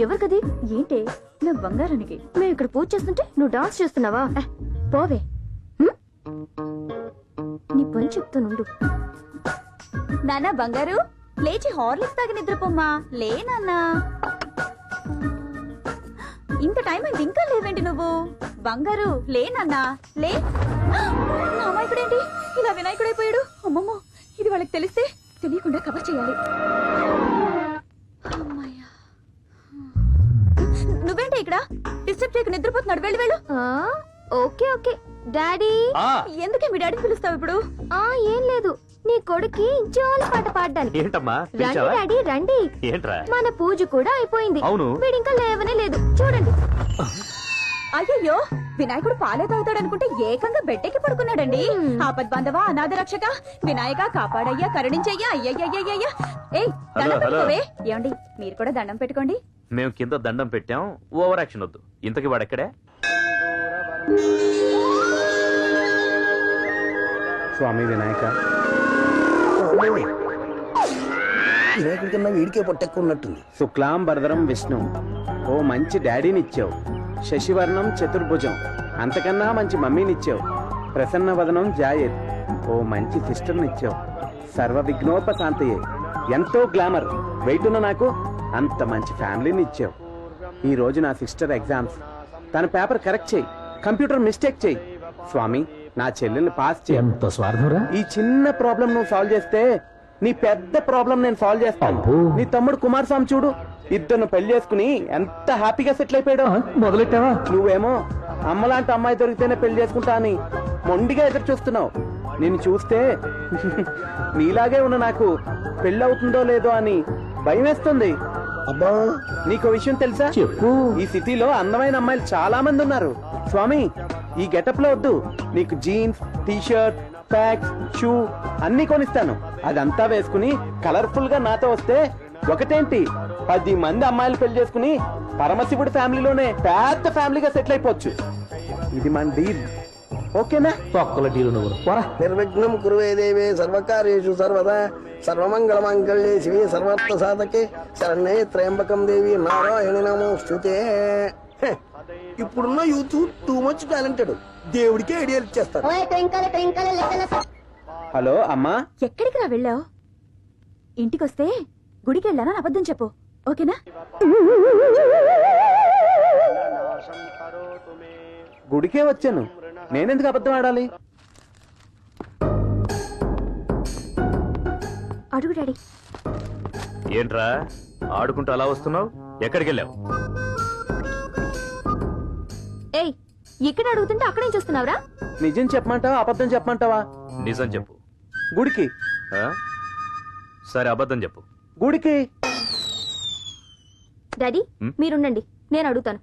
ఎవరికది? ఏంటి నా బంగారానికి మేము ఇక్కడ పూజ చేస్తుంటే నువ్వు డాన్స్ చేస్తున్నావా? పోవే, నీ పని చెప్తానుండు. నానా బంగారు, లేచి హార్లిక్స్ తాగి నిద్రపోమ్మా. లే నాన్నా, ఇంత టైం అయింది ఇంకా లేవేంటి నువ్వు? బంగారు లే నాన్నా, లే. అమాయకుడేంటి ఇలా వినాయకుడైపోయాడు? అమ్మమ్మో, ఇది వాళ్ళకి తెలిస్తే తెలియకుండా కవర్ చేయాలి. నువ్వేంటి ఇక్కడ డిస్టర్బ్ చేయక నిద్రపోతున్నాడు? వెళ్ళి వెళ్ళు. Okay okay daddy. ఎందుకే మీ డాడీని పిలుస్తావు ఇప్పుడు? ఏం లేదు, నీ కొడుకి జోల పాట పాడడానికి. రండి డాడీ రండి. మన పూజ కూడా అయిపోయింది. వీడింకా లేవనే లేదు చూడండి. అయ్యయ్యో, వినాయకుడు పాలే తాగుతాడు అనుకుంటే ఏకంగా బెడ్డెక్కి పడుకున్నాడండి. ఆపద్ బాంధవా అనాథ రక్షక వినాయక కాపాడయ్యా కరుణించయ్యా. అయ్యయ్యయ్యయ్యా. ఏయ్ దండం పెట్టుకోవే. ఏమండి మీరు కూడా దండం పెట్టుకోండి. మేము కింద దండం పెట్టాం, ఓవర్ యాక్షన్ వద్దు. ఇంతకీ వాడెక్కడే? స్వామి వినాయక. వినాయకుడి కన్నా వీడికే పొట్టెక్కున్నట్టుంది. శుక్లాం భరధరం విష్ణు. ఓ మంచి డాడీనిచ్చావు. శశివర్ణం చతుర్భుజం. అంతకన్నా మంచి మమ్మీనిచ్చావు. ప్రసన్న వదనం జాయేద్. ఓ మంచి సిస్టర్నిచ్చావు. సర్వ విఘ్నోపశాంతయే. ఎంతో గ్లామర్. వెయిట్ ఉన్న నాకు అంత మంచి ఫ్యామిలీని ఇచ్చావు. ఈ రోజు నా సిస్టర్ ఎగ్జామ్స్. తన పేపర్ కరెక్ట్ చేయి, కంప్యూటర్ మిస్టేక్ చేయి. స్వామి నా చెల్లెల్ని పాస్ చేయి. ఈ చిన్న ప్రాబ్లం నువ్వు సాల్వ్ చేస్తే నీ పెద్ద ప్రాబ్లం నేను సాల్వ్ చేస్తాను. నీ తమ్ముడు కుమార్ స్వామి చూడు, ఇద్దరు పెళ్లి చేసుకుని ఎంత హ్యాపీగా సెటిల్ అయిపోయాడు. మొదలెట్టావా? నువ్వేమో అమ్మలాంటి అమ్మాయి దొరికితేనే పెళ్లి చేసుకుంటా అని మొండిగా ఎదురు చూస్తున్నావు. నిన్ను చూస్తే నీలాగే ఉన్న నాకు పెళ్లి అవుతుందో లేదో అని భయం వేస్తుంది. అబ్బా, నీకు విషయం తెలుసా? చెప్పు. ఈ సిటీలో అందమైన అమ్మాయిలు చాలా మంది ఉన్నారు. స్వామి ఈ గెటప్ లో వద్దు, నీకు జీన్స్, టీషర్ట్, ప్యాక్స్, షూ అన్ని కొనిస్తాను. అదంతా వేసుకుని కలర్ఫుల్ గా నాతో వస్తే ఒకటేంటి 10 మంది అమ్మాయిలు పెళ్లి చేసుకుని పరమశివుడి ఫ్యామిలీలోనే పెద్ద ఫ్యామిలీగా సెటిల్ అయిపోవచ్చు. ఇది మన డీల్. ఓకేనా? తొక్కల డీల్. నిర్విఘ్నం కురువే దేవే సర్వకార్యేషు సర్వదా సర్వమంగళ మంగళ్యే శివే సర్వార్థ సాధకే శరణ్యే త్రయంబకం దేవి నారాయణి నమోస్తుతే. ఇప్పుడున్న యూత్ టూ మచ్ టాలెంటెడ్. దేవుడికి ఐడియాలు ఇచ్చేస్తారు. హలో అమ్మా. ఎక్కడికి రా వెళ్ళావు? ఇంటికొస్తే గుడికి వెళ్ళానా అబద్ధం చెప్పు, ఓకేనా? గుడికే వచ్చాను, నేనెందుకు అబద్ధం ఆడాలి? అడుగు డాడీ. ఏంట్రా ఆడుకుంటూ అలా వస్తున్నావు? ఎక్కడికి వెళ్ళావు? ఏయ్, ఇక్కడ అడుగుతుంటే అక్కడేం చూస్తున్నావురా? నిజం చెప్పమంటావా అబద్ధం చెప్పమంటావా? నిజం చెప్పు. గుడికి. సరే అబద్ధం చెప్పు. గుడికి. డాడీ మీరుండండి, నేను అడుగుతాను.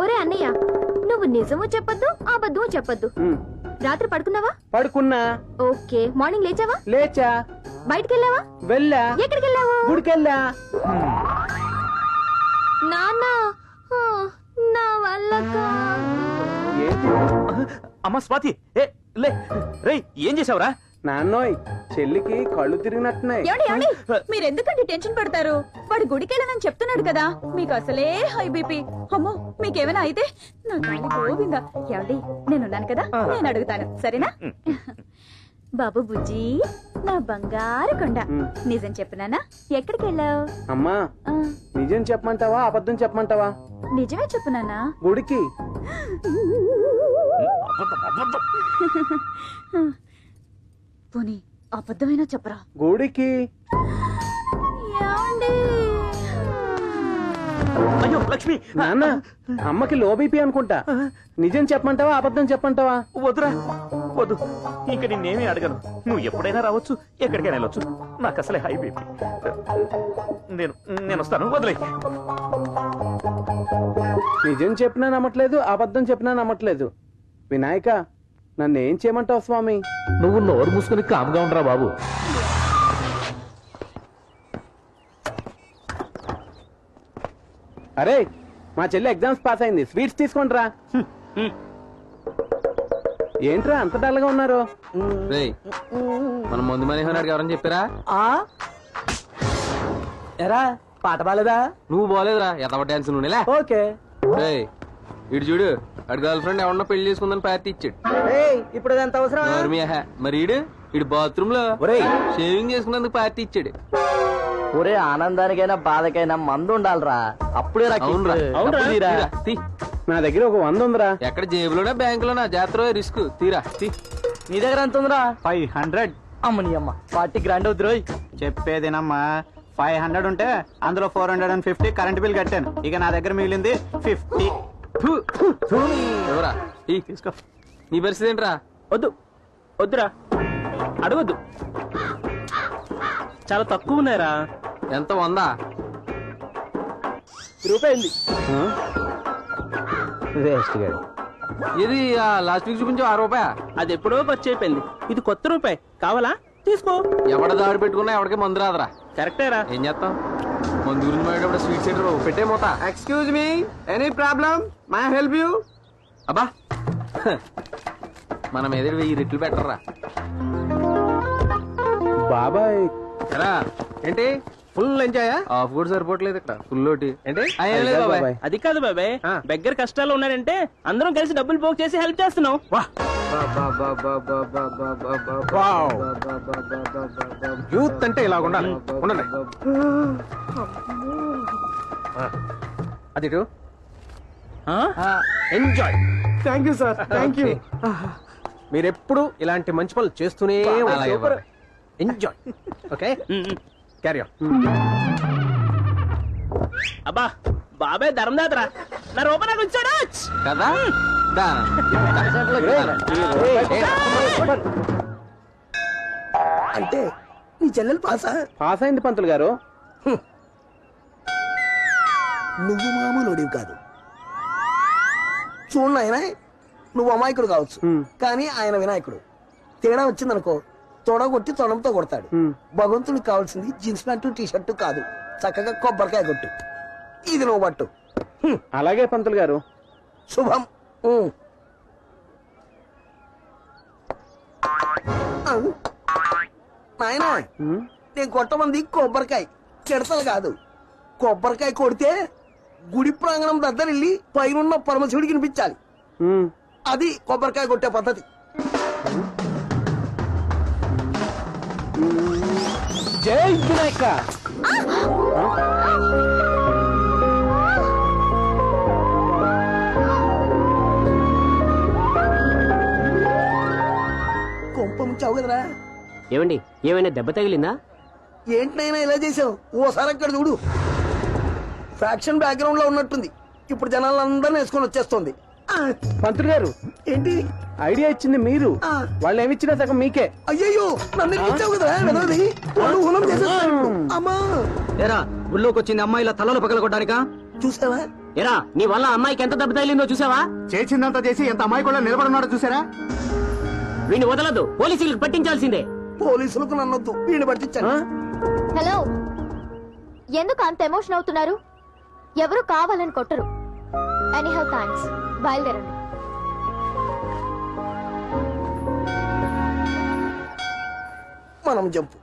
ఒరే అన్నయ్య, నువ్వు నిజము చెప్పొద్దు అబద్ధము చెప్పొద్దు. రాత్రి పడుకున్నావా? పడుకున్నా. ఓకే. మార్నింగ్ లేచావా? లేచా. బయటికి వెళ్ళావా? వెళ్ళా. ఎక్కడికి వెళ్ళావు? గుడికెళ్ళా. నాన్న నా వల్ల అమ్మా స్వాతి, ఏం చేసావురా? నాన్నోయ్, చెల్లికి కళ్ళు తిరిగినట్టున్నాయి. మీరు ఎందుకంటే టెన్షన్ పడతారు? వాడు గుడికెళ్ళనని చెప్తున్నాడు కదా, మీకు అసలే హై బీపీ. అమ్మో, మీకేమైనా అయితే నా గాలి గోవిందా. ఏమండి, నేనున్నాను కదా, నేను అడుగుతాను, సరేనా? బాబు బుజ్జి, నా బంగారు కొండ, నిజం చెప్పినానా? ఎక్కడికి వెళ్ళావు? అమ్మా, నిజం చెప్పమంటావా అబద్ధం చెప్పమంటావా? నిజమే చెప్పునానా. గుడికి. పోనీ అబద్ధమైనా చెప్పరా? గుడికి. అయ్యో లక్ష్మి, నాన్న అమ్మకి లో బీపీ అనుకుంటా. నిజం చెప్పమంటావా అబద్ధం చెప్పమంటావా? వద్దురా, వద్దు. ఇంక నిన్నేమీ అడగను. నువ్వు ఎప్పుడైనా రావచ్చు, ఎక్కడికైనా వెళ్ళొచ్చు. నాకు అసలే హై బీపీ. నేను వస్తాను, వదిలే. నిజం చెప్పినా నమ్మట్లేదు, అబద్ధం చెప్పినా నమ్మట్లేదు. వినాయక, నన్ను ఏం చేయమంటావు స్వామి? నువ్వు నోరు మూసుకుని కామ్గా ఉండరా బాబు. అరే, మా చెల్లి ఎగ్జామ్స్ పాస్ అయింది, స్వీట్స్ తీసుకుంటారా. ఏంట్రా అంత డల్గా ఉన్నారు? మనం ముందు మనీ ఎవరని చెప్పారా? ఎరా పాట బాలేదా? నువ్వు బాలేదురా ఎదవ డాన్స్ నువ్వునేలా. ఓకే. ఇటు చూడు అడు గర్ల్ ఫ్రెండ్ ఎవరన్నా పెళ్లి చేసుకుందని పార్టీ ఇచ్చాడు. ఇప్పుడు ఎంత అవసరం? మరి ఇడు బాత్రూమ్ లో షేవింగ్ చేసుకున్నందుకు పార్టీ ఇచ్చాడు. ఒరే ఆనందానికైనా బాధకైనా మందు ఉండాలిరా, అప్పుడే నా దగ్గర ఒక 100 ఉందిరా. ఎక్కడ జేబులోనా బ్యాంకులోనా జాతర రిస్క్ తీరా. నీ దగ్గర ఎంత ఉందిరా? 500. అమ్మని అమ్మ, పార్టీ గ్రాండ్ అవుతురోయ్. చెప్పేదేనమ్మా, 500 ఉంటే అందులో 450 కరెంట్ బిల్ కట్టాను. ఇక నా దగ్గర మిగిలింది 50. ఎవరా తీసుకో. నీ పరిస్థితి ఏంట్రా? వద్దురా అడగొద్దు, చాలా తక్కువ ఉన్నాయరా. ఎంత 100? రూపాయింది. వేస్ట్ గా. ఇది లాస్ట్ వీక్ చూపించు ₹6. అది ఎప్పుడో ఖర్చు అయిపోయింది. ఇది కొత్త రూపాయి, కావాలా తీసుకో. ఎవడ దాడి పెట్టుకున్నా ఎవడికి మందు రాదురా. కరెక్టేరా. ఏం చేస్తాం, మందు గురించి మాట్లాడేటప్పుడు స్వీట్ సెంటర్ పెట్టే మోత. Excuse me, any problem? My help you? అబ్బా మనం ఏదో 1000 రెట్లు పెట్టరా. బాబాయ్ ఎరా ఏంటి ఫుల్ ఎంజాయ్? ఆఫ్ కూడా సరిపోవట్లేదు ఇక్కడ ఫుల్ ఒకటి. ఏంటి? ఏం లేదు బాబాయ్. అది కాదు బాబాయ్, బెగ్గర కష్టాలు ఉన్నాడంటే అందరం కలిసి డబ్బులు పోగు చేసి హెల్ప్ చేస్తున్నాం. యూత్ అంటే ఇలా ఉండాలి. ఉండండి. అది enjoy. Thank you sir, thank you. మీరెప్పుడు ఇలాంటి మంచి పనులు చేస్తూనే ఎంజాయ్. Okay, carry on. అబ్బా బాబాయ్ ధర్మదాతరా, నా రూపాయి నాకు ఇచ్చాడా కదా. దా. అంటే నీ చెల్లెలు పాసా? పాస్ అయింది పంతులు గారు. నువ్వు మామూలుడివి కాదు. చూడు నాయనా, నువ్వు అమాయకుడు కావచ్చు, కానీ ఆయన వినాయకుడు. తేడా వచ్చిందనుకో తొడగొట్టి తొడంతో కొడతాడు. భగవంతుడికి కావాల్సింది జీన్స్ ప్యాంటు టీ షర్టు కాదు, చక్కగా కొబ్బరికాయ కొట్టు. ఇది నువ్వు పట్టు. అలాగే పంతులు గారు. శుభం. నాయనా, నేను కొట్టమంది కొబ్బరికాయ కెడతలు కాదు. కొబ్బరికాయ కొడితే గుడి ప్రాంగణం దగ్గర వెళ్ళి పైనున్న పరమశివుడికి వినిపించాలి. అది కొబ్బరికాయ కొట్టే పద్ధతి. జై వినాయక. కొంప ముంచావు కదరా. ఏమండి, ఏమైనా దెబ్బ తగిలిందా? ఏంటినైనా ఇలా చేసావు? ఓసారి అక్కడ చూడు. ఫ్యాక్షన్ బ్యాక్గ్రౌండ్ లో ఉన్నట్టుంది. ఇప్పుడు జనాలందరినీ వేసుకొని వచ్చేస్తుంది. పంతులు గారు, ఏంటి ఐడియా ఇచ్చింది మీరు, వాళ్ళు ఏమిచ్చినా సగం మీకే. అయ్యయ్యో, నన్ను ఇచ్చావు కదరా వెదవది. వాళ్ళు హులం చేసేస్తారు. అమ్మా, ఎరా గుళ్ళోకి వచ్చింది అమ్మాయిల తలలు పగలగొట్టడానికా? చూసావా? ఎరా నీ వల్ల అమ్మాయికి ఎంత దెబ్బ తగిలిందో చూసావా? చేసిందంతా చేసి ఎంత అమ్మాయి కూడా నిలబడున్నాడో చూసారా? వీడిని వదలదు, పోలీసులకు పట్టించాల్సిందే. పోలీసులకు నన్నొద్దు, వీడిని పట్టించాను. హలో, ఎందుకు అంత ఎమోషన్ అవుతున్నారు? ఎవరు కావాలని కొట్టరు. ఎనీహౌ థాంక్స్, బయలుదేరండి. మనం జంపు.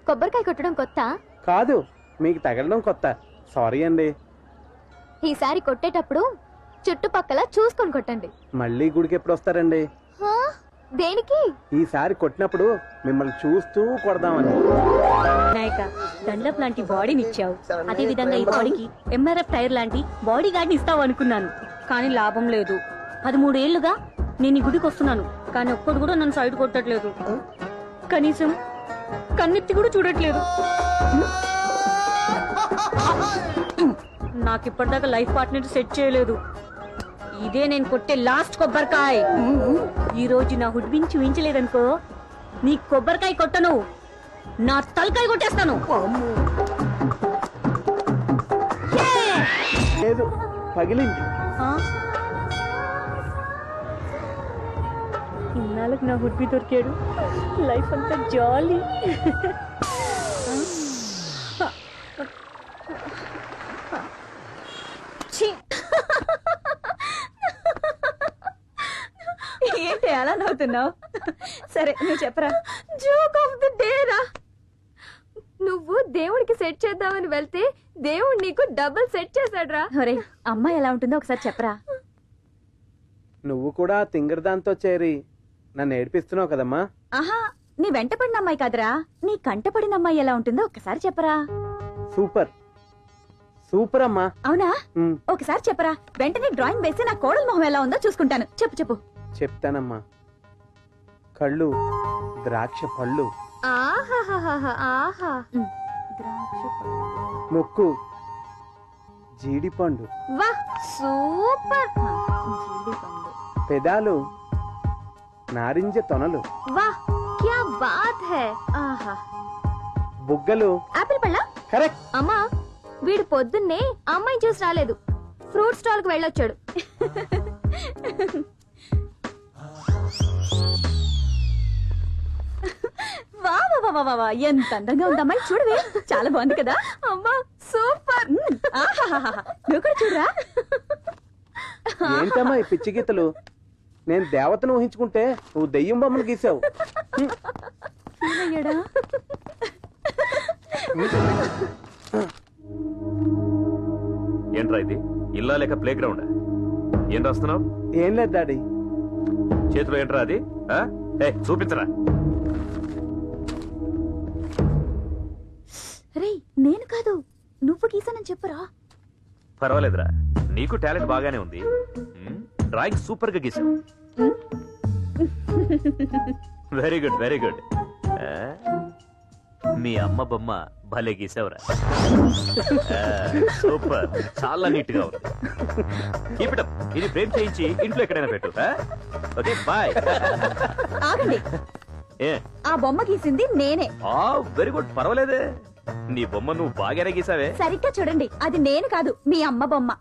కొబ్బరికాయ కొట్టడం కొత్త? కాదు, మీకు తగలడం కొత్త. సారీ అండి. ఈసారి కొట్టేటప్పుడు చుట్టుపక్కల చూసుకొని కొట్టండి. మళ్ళీ గుడికి ఎప్పుడు వస్తారండి? హా? దేనికి? ఈసారి కొట్టినప్పుడు మిమ్మల్ని చూస్తూ కొడదామని. వినాయక, డండప్ లాంటి బాడీని ఇచ్చావు, అదే విధంగా ఈ బాడీకి ఎంఆర్ఎఫ్ టైర్ లాంటి బాడీ గార్డ్ ఇస్తావు అనుకున్నాను, కానీ లాభం లేదు. 13 ఏళ్లుగా నేను ఈ గుడికి వస్తున్నాను, కానీ ఒక్కడు కూడా నన్ను సైడ్ కొట్టట్లేదు. కనీసం కన్నెత్తి కూడా చూడట్లేదు. నాకు ఇప్పటిదాకా లైఫ్ పార్ట్నర్ సెట్ చేయలేదు. ఇదే నేను కొట్టే లాస్ట్ కొబ్బరికాయ. ఈ రోజు నా హుడ్బిన్ చూపించలేదనుకో, నీ కొబ్బరికాయ కొట్టను, నా తలకాయ కొట్టేస్తాను. లేదు, పగిలింది. ఇన్నాళ్ళకి నా హుడ్బి దొరికాడు, లైఫ్ అంతా జాలీ. ఏంటి అలా నవ్వుతున్నావు? సరే నువ్వు చెప్పరా. జోక్ ఆఫ్ ది డే రా. నువ్వు దేవుడికి సెట్ చేద్దామని వెళ్తే దేవుడు నీకు డబుల్ సెట్ చేశాడ్రా. ఒరే అమ్మాయి ఎలా ఉంటుందో ఒకసారి చెప్పరా. నువ్వు కూడా తింగరదాంతో చేరి నన్ను ఏడిపిస్తున్నావు కదమ్మా. ఆహా, నీ వెంట పడిన అమ్మాయి కాదురా, నీ కంట పడిన అమ్మాయి ఎలా ఉంటుందో ఒకసారి చెప్పరా. సూపర్ సూపర్ అమ్మా. అవునా? ఉమ్, ఒకసారి చెప్పరా, వెంటనే డ్రాయింగ్ వేసి నా కోడల మొహం ఎలా ఉందో చూసుకుంటాను. చెప్పు చెప్పు. చెప్తానమ్మా. కళ్ళు ద్రాక్ష పళ్ళు, ఆహాహాహా, ఆహా. ముక్కు జీడిపండు, వా సూపర్. పెదాలు నారింజ తొనలు, వా క్యా బాత్ హై. ఆహా. బుగ్గలు ఆపిల్ పళ్ళ. కరెక్ట్. అమ్మా, వీడు పొద్దున్నే అమ్మాయి చూసి రాలేదు, ఫ్రూట్ స్టాల్ కు వెళ్ళొచ్చాడు. వా వా వా వా వా, ఎంత అందంగా ఉంది అమ్మాయి, చూడవే. చాలా బాగుంది కదా. అమ్మా సూపర్. ఆహాహాహా, నువ్వు కూడా చూడరా. ఏంటమ్మా ఈ పిచ్చి గీతలు? నేను దేవతను ఊహించుకుంటే నువ్వు దెయ్యం బొమ్మను గీసావు. అయ్యాడా? ఏంట్రా ఇది? ఇల్లా లేక ప్లే గ్రౌండ్? ఏం రాస్తున్నావు? ఏం లేదు డాడీ. చేతిలో ఏంట్రా అది? చూపించరా. రే నేను కాదు, నువ్వు గీసానని చెప్పురా. పర్వాలేదురా, నీకు టాలెంట్ బాగానే ఉంది. డ్రాయింగ్ సూపర్ గా గీసావు. Very good very good. మీ అమ్మ బొమ్మ భలే గీసావురా. సూపర్, చాలా నీట్ గా ఉంది. Keep it up. ఇది ఫ్రేమ్ చేయించి ఇంట్లో ఎక్కడైనా పెట్టు. Okay bye. ఆగండి, ఆ బొమ్మ గీసింది నేనే. వెరీ గుడ్, పర్వాలేదే. నీ బొమ్మ నువ్వు బాగానే గీసావే. సరిగ్గా చూడండి, అది నేను కాదు, మీ అమ్మ బొమ్మ.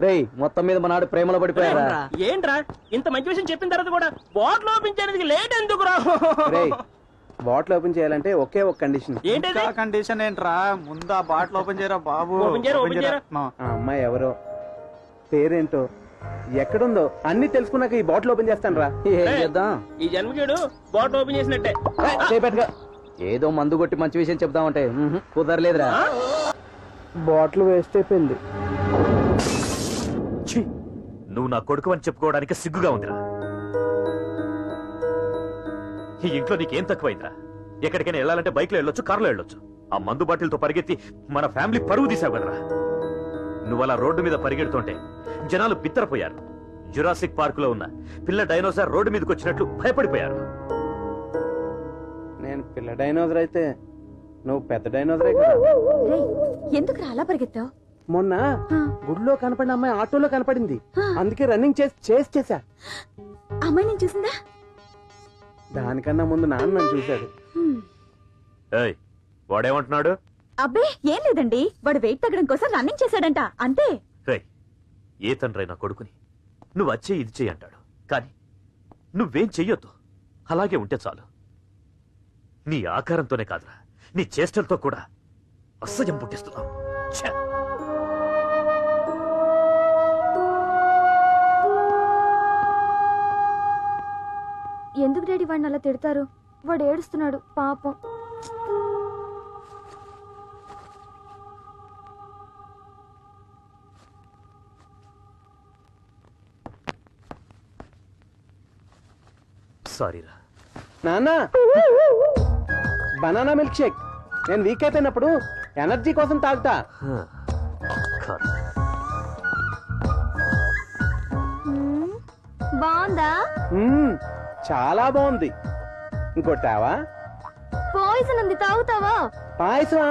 రేయ్, మొత్తం మీద మనాడు ప్రేమలో పడిపోయారా? ఏంట్రా ఇంత మంచి విషయం చెప్పిన తర్వాత కూడా బాటిల్ ఓపెన్ చేయడానికి లేట్ ఎందుకు రా? రేయ్, బాటిల్ ఓపెన్ చేయాలంటే ఒకే ఒక కండిషన్. ఏంటది? కండిషన్ ఏంట్రా? ముందా బాటిల్ ఓపెన్ చేయరా బాబు. ఓపెన్ చేయరా, ఓపెన్ చేయరా. ఆ అమ్మాయి ఎవరో, పేరేంటో, ఎక్కడుందో అన్ని తెలుసుకున్నాక ఈ బాటిల్ ఓపెన్ చేస్తాను రా. ఏం చేద్దాం? ఈ జన్మకేడు బాటిల్ ఓపెన్ చేసినట్టే. చేపెట్టుగా. ఏదో మందు కొట్టి మంచి విషయం చెప్దామంటే కుదరలేదురా. బాటిల్ వేస్ట్ అయిపోయింది. ఛీ, నువ్వు నా కొడుకు అని చెప్పుకోవడానికి సిగ్గుగా ఉందిరా. ఈ ఇంట్లో నీకేం తక్కువైందిరా? ఎక్కడికైనా వెళ్ళాలంటే బైక్ లో వెళ్ళొచ్చు, కారులో వెళ్ళొచ్చు. ఆ మందు బాటిల్తో పరిగెత్తి మన ఫ్యామిలీ పరువు తీసావు కదరా. నువ్వు అలా రోడ్డు మీద పరిగెడుతుంటే జనాలు బిత్తరపోయారు. జురాసిక్ పార్క్ లో ఉన్న పిల్ల డైనోసార్ రోడ్డు మీదకి వచ్చినట్లు భయపడిపోయారు. నేను పిల్ల డైనోజర్ అయితే నువ్వు పెద్ద డైనోజరే కదా. రే ఎందుకు అలా పరిగెత్తావు? మొన్న గుడిలో కనపడిన అమ్మాయి ఆటోలో కనపడింది, అందుకే రన్నింగ్ చేసా. అమ్మాయి నేను చూసిందా? దానికన్నా ముందు నాన్న నన్ను చూశాడు. ఏయ్, వాడేమంటున్నాడు? అబ్బే ఏం లేదండి, వాడు వెయిట్ తగ్గడం కోసం రన్నింగ్ చేశాడంట, అంతే. రేయ్, ఏ తండ్రి నా కొడుకుని నువ్వు వచ్చే ఇది చెయ్యి అంటాడు, కానీ నువ్వేం చెయ్యొద్దు. అలాగే ఉంటే చాలు. నీ ఆకారంతోనే కాదురా, నీ చేష్టలతో కూడా అసహ్యం పుట్టిస్తున్నావు. ఛే! ఎందుకు డాడీ వాడిని అలా తిడతారు? వాడు ఏడుస్తున్నాడు పాపం. సారీరా. నాన్న, బనానా మిల్క్ షేక్. నేను వీక్ అయిపోయినప్పుడు ఎనర్జీ కోసం తాగుతా. కాదు. బాగుందా? చాలా బాగుంది. ఇంకోటి తావా? పాయిజన్ ఉంది, తాగుతావా? పాయసమా?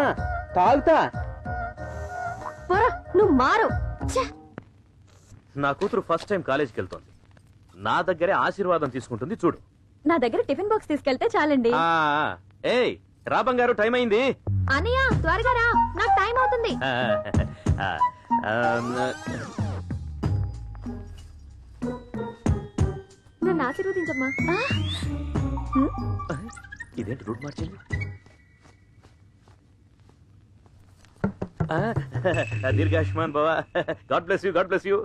తాగుతా. పొరా, నువ్వు మారు. నా కూతురు ఫస్ట్ టైం కాలేజీకి వెళ్తోంది. నా దగ్గరే ఆశీర్వాదం తీసుకుంటుంది చూడు. నా దగ్గర టిఫిన్ బాక్స్ తీసుకెళ్తే చాలండి. ఏయ్ రా బంగారు, టైం అయింది. అన్నయ్య త్వరగా రా, నాకు టైం అవుతుంది. నన్ను ఆశీర్వదించమ్మా. ఇదేంటి రూట్ మార్చింది? దీర్ఘాయుష్మాన్ బావా, God bless you, God bless you.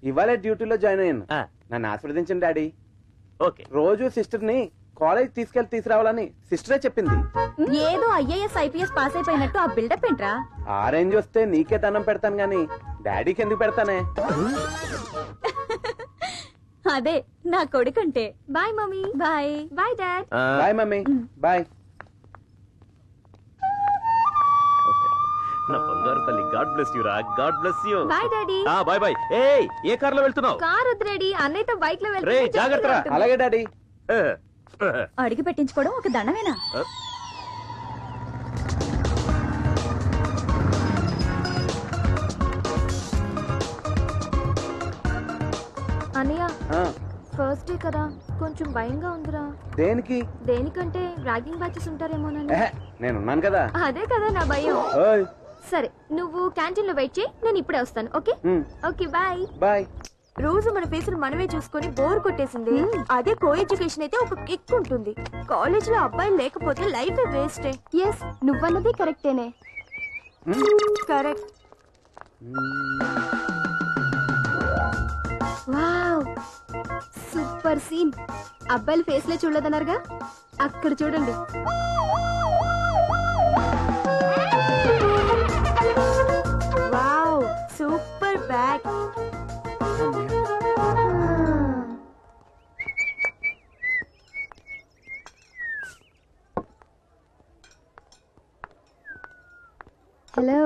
ఇవాళ డ్యూటీలో జాయిన్ అయ్యాను. నన్ను ఆశీర్వదించండి డాడీ. ఓకే. రోజు సిస్టర్ ని కాలేజ్ తీసుకురావాలని సిస్టరే చెప్పింది. ఏదో ఐఏఎస్ ఐపీఎస్ పాస్ అయిపోయినట్టు ఆ బిల్డప్ ఏంట్రా? ఆ రేంజ్ వస్తే నీకే దండం పెడతాను గాని డాడీకి ఎందుకు పెడతానే? అదే నా కొడుకంటే. Bye mummy. Bye bye dad. Bye mummy. Bye. నా బంగారు తల్లి, గాడ్ బ్లెస్ యు రా, god bless you. Bye daddy. Bye bye. ఏయ్, ఏ కార్ లో వెళ్తున్నావు? కార్ వద్దు డాడీ, అన్నయ్యతో బైక్ లో రే జాగ్రత్త రా. అలాగే డాడీ. అడిగి పెట్టించుకోవడం ఒక దండమేనా? అన్నయ్య ఆ, ఫస్ట్ డే కదా, కొంచెం భయంగా ఉందిరా. దేనికి? దేనికంటే ర్యాగింగ్ బ్యాచెస్ ఉంటారేమోనని. ఎహె, నేనున్నాను కదా. అదే కదా నా భయం. ఓయ్. సరే, నువ్వు క్యాంటీన్ లో వెయిట్ చేయి, నేను ఇప్పుడే వస్తాను. Okay okay bye. బాయ్. రోజు మన ఫేసులు మనమే చూసుకొని బోర్ కొట్టేసింది. అదే కో ఎడ్యుకేషన్ అయితే ఒక కిక్ ఉంటుంది. కాలేజ్ లో అబ్బాయిలు లేకపోతే లైఫ్ వేస్టే. ఎస్, నువ్వన్నది కరెక్టేనే. కరెక్ట్. Wow, super scene. అబ్బాయిల ఫేస్ లే చూడలేదన్నారుగా, అక్కడ చూడండి. Wow, super bag. హలో,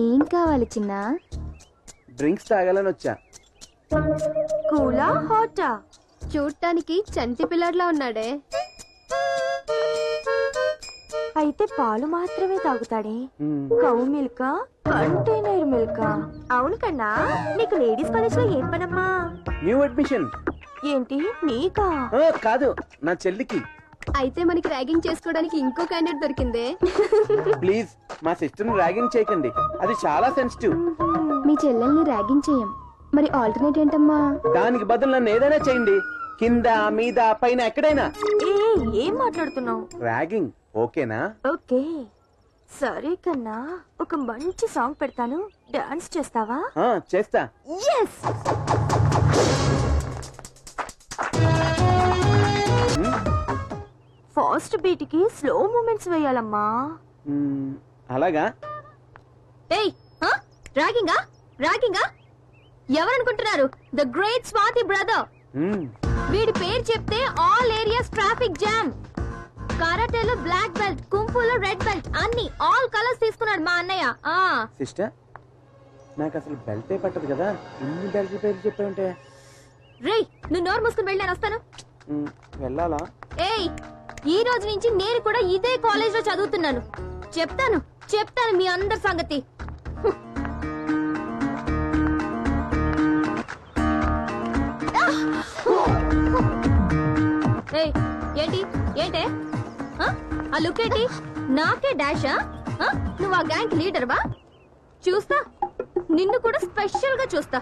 ఏం కావాలి చిన్న? డ్రింక్స్ తాగాలని వచ్చా. కూలా హాటా? చూడటానికి చంటి పిల్లడ్లా ఉన్నాడే. అయితే పాలు మాత్రమే తాగుతాడే. కౌ మిల్కా, కంటైనర్ మిల్కా? అవును కన్నా, నీకు లేడీస్ కాలేజ్ లో ఏం పనమ్మా? New admission. ఏంటి నీకా? కాదు, నా చెల్లికి. అయితే మనకి ర్యాగింగ్ చేసుకోవడానికి ఇంకో క్యాండిడేట్ దొరికిందే. ప్లీజ్ మా సిస్టర్ ని ర్యాగింగ్ చేయకండి, అది చాలా సెన్సిటివ్. మీ చెల్లెల్ని ర్యాగింగ్ చేయం, మరి ఆల్టర్నేట్ ఏంటమ్మా? దానికి బదులు నన్ను ఏదైనా చేయండి, కింద మీద పైన ఎక్కడైనా. ఏం మాట్లాడుతున్నావు? ర్యాగింగ్ ఓకేనా? ఓకే సరే కన్నా, ఒక మంచి సాంగ్ పెడతాను, డాన్స్ చేస్తావా? చేస్తా. ఎస్. ఫాస్ట్ బీట్ కి స్లో మూమెంట్స్ వేయాలమ్మా. అలాగా? ఏయ్, ర్యాగింగా ర్యాగింగా? ఎవరనుకుంటున్నారు? The great Swathi brother. వీడి పేరు చెప్తే ఆల్ ఏరియాస్ ట్రాఫిక్ జామ్. కరాటేలో బ్లాక్ బెల్ట్, కుంఫులో రెడ్ బెల్ట్, అన్ని ఆల్ కలర్స్ తీసుకున్నాడు మా అన్నయ్య. సిస్టర్, నాకు అసలు బెల్టే పట్టదు కదా, ఇన్ని బెల్ట్ పేరు చెప్పావుంటే. రేయ్, నువ్వు నోరు మూసుకుని వెళ్ళి, నేను వస్తాను. వెళ్ళాలా? ఏయ్, ఈ రోజు నుంచి నేను కూడా ఇదే కాలేజ్ లో చదువుతున్నాను. చెప్తాను చెప్తాను మీ అందరి సంగతి. ఏయ్, ఏంటి ఏంటే ఆ లుక్ ఏంటి? నాకే డాషా? నువ్వు ఆ గ్యాంగ్ లీడర్ వా? చూస్తా, నిన్ను కూడా స్పెషల్ గా చూస్తా.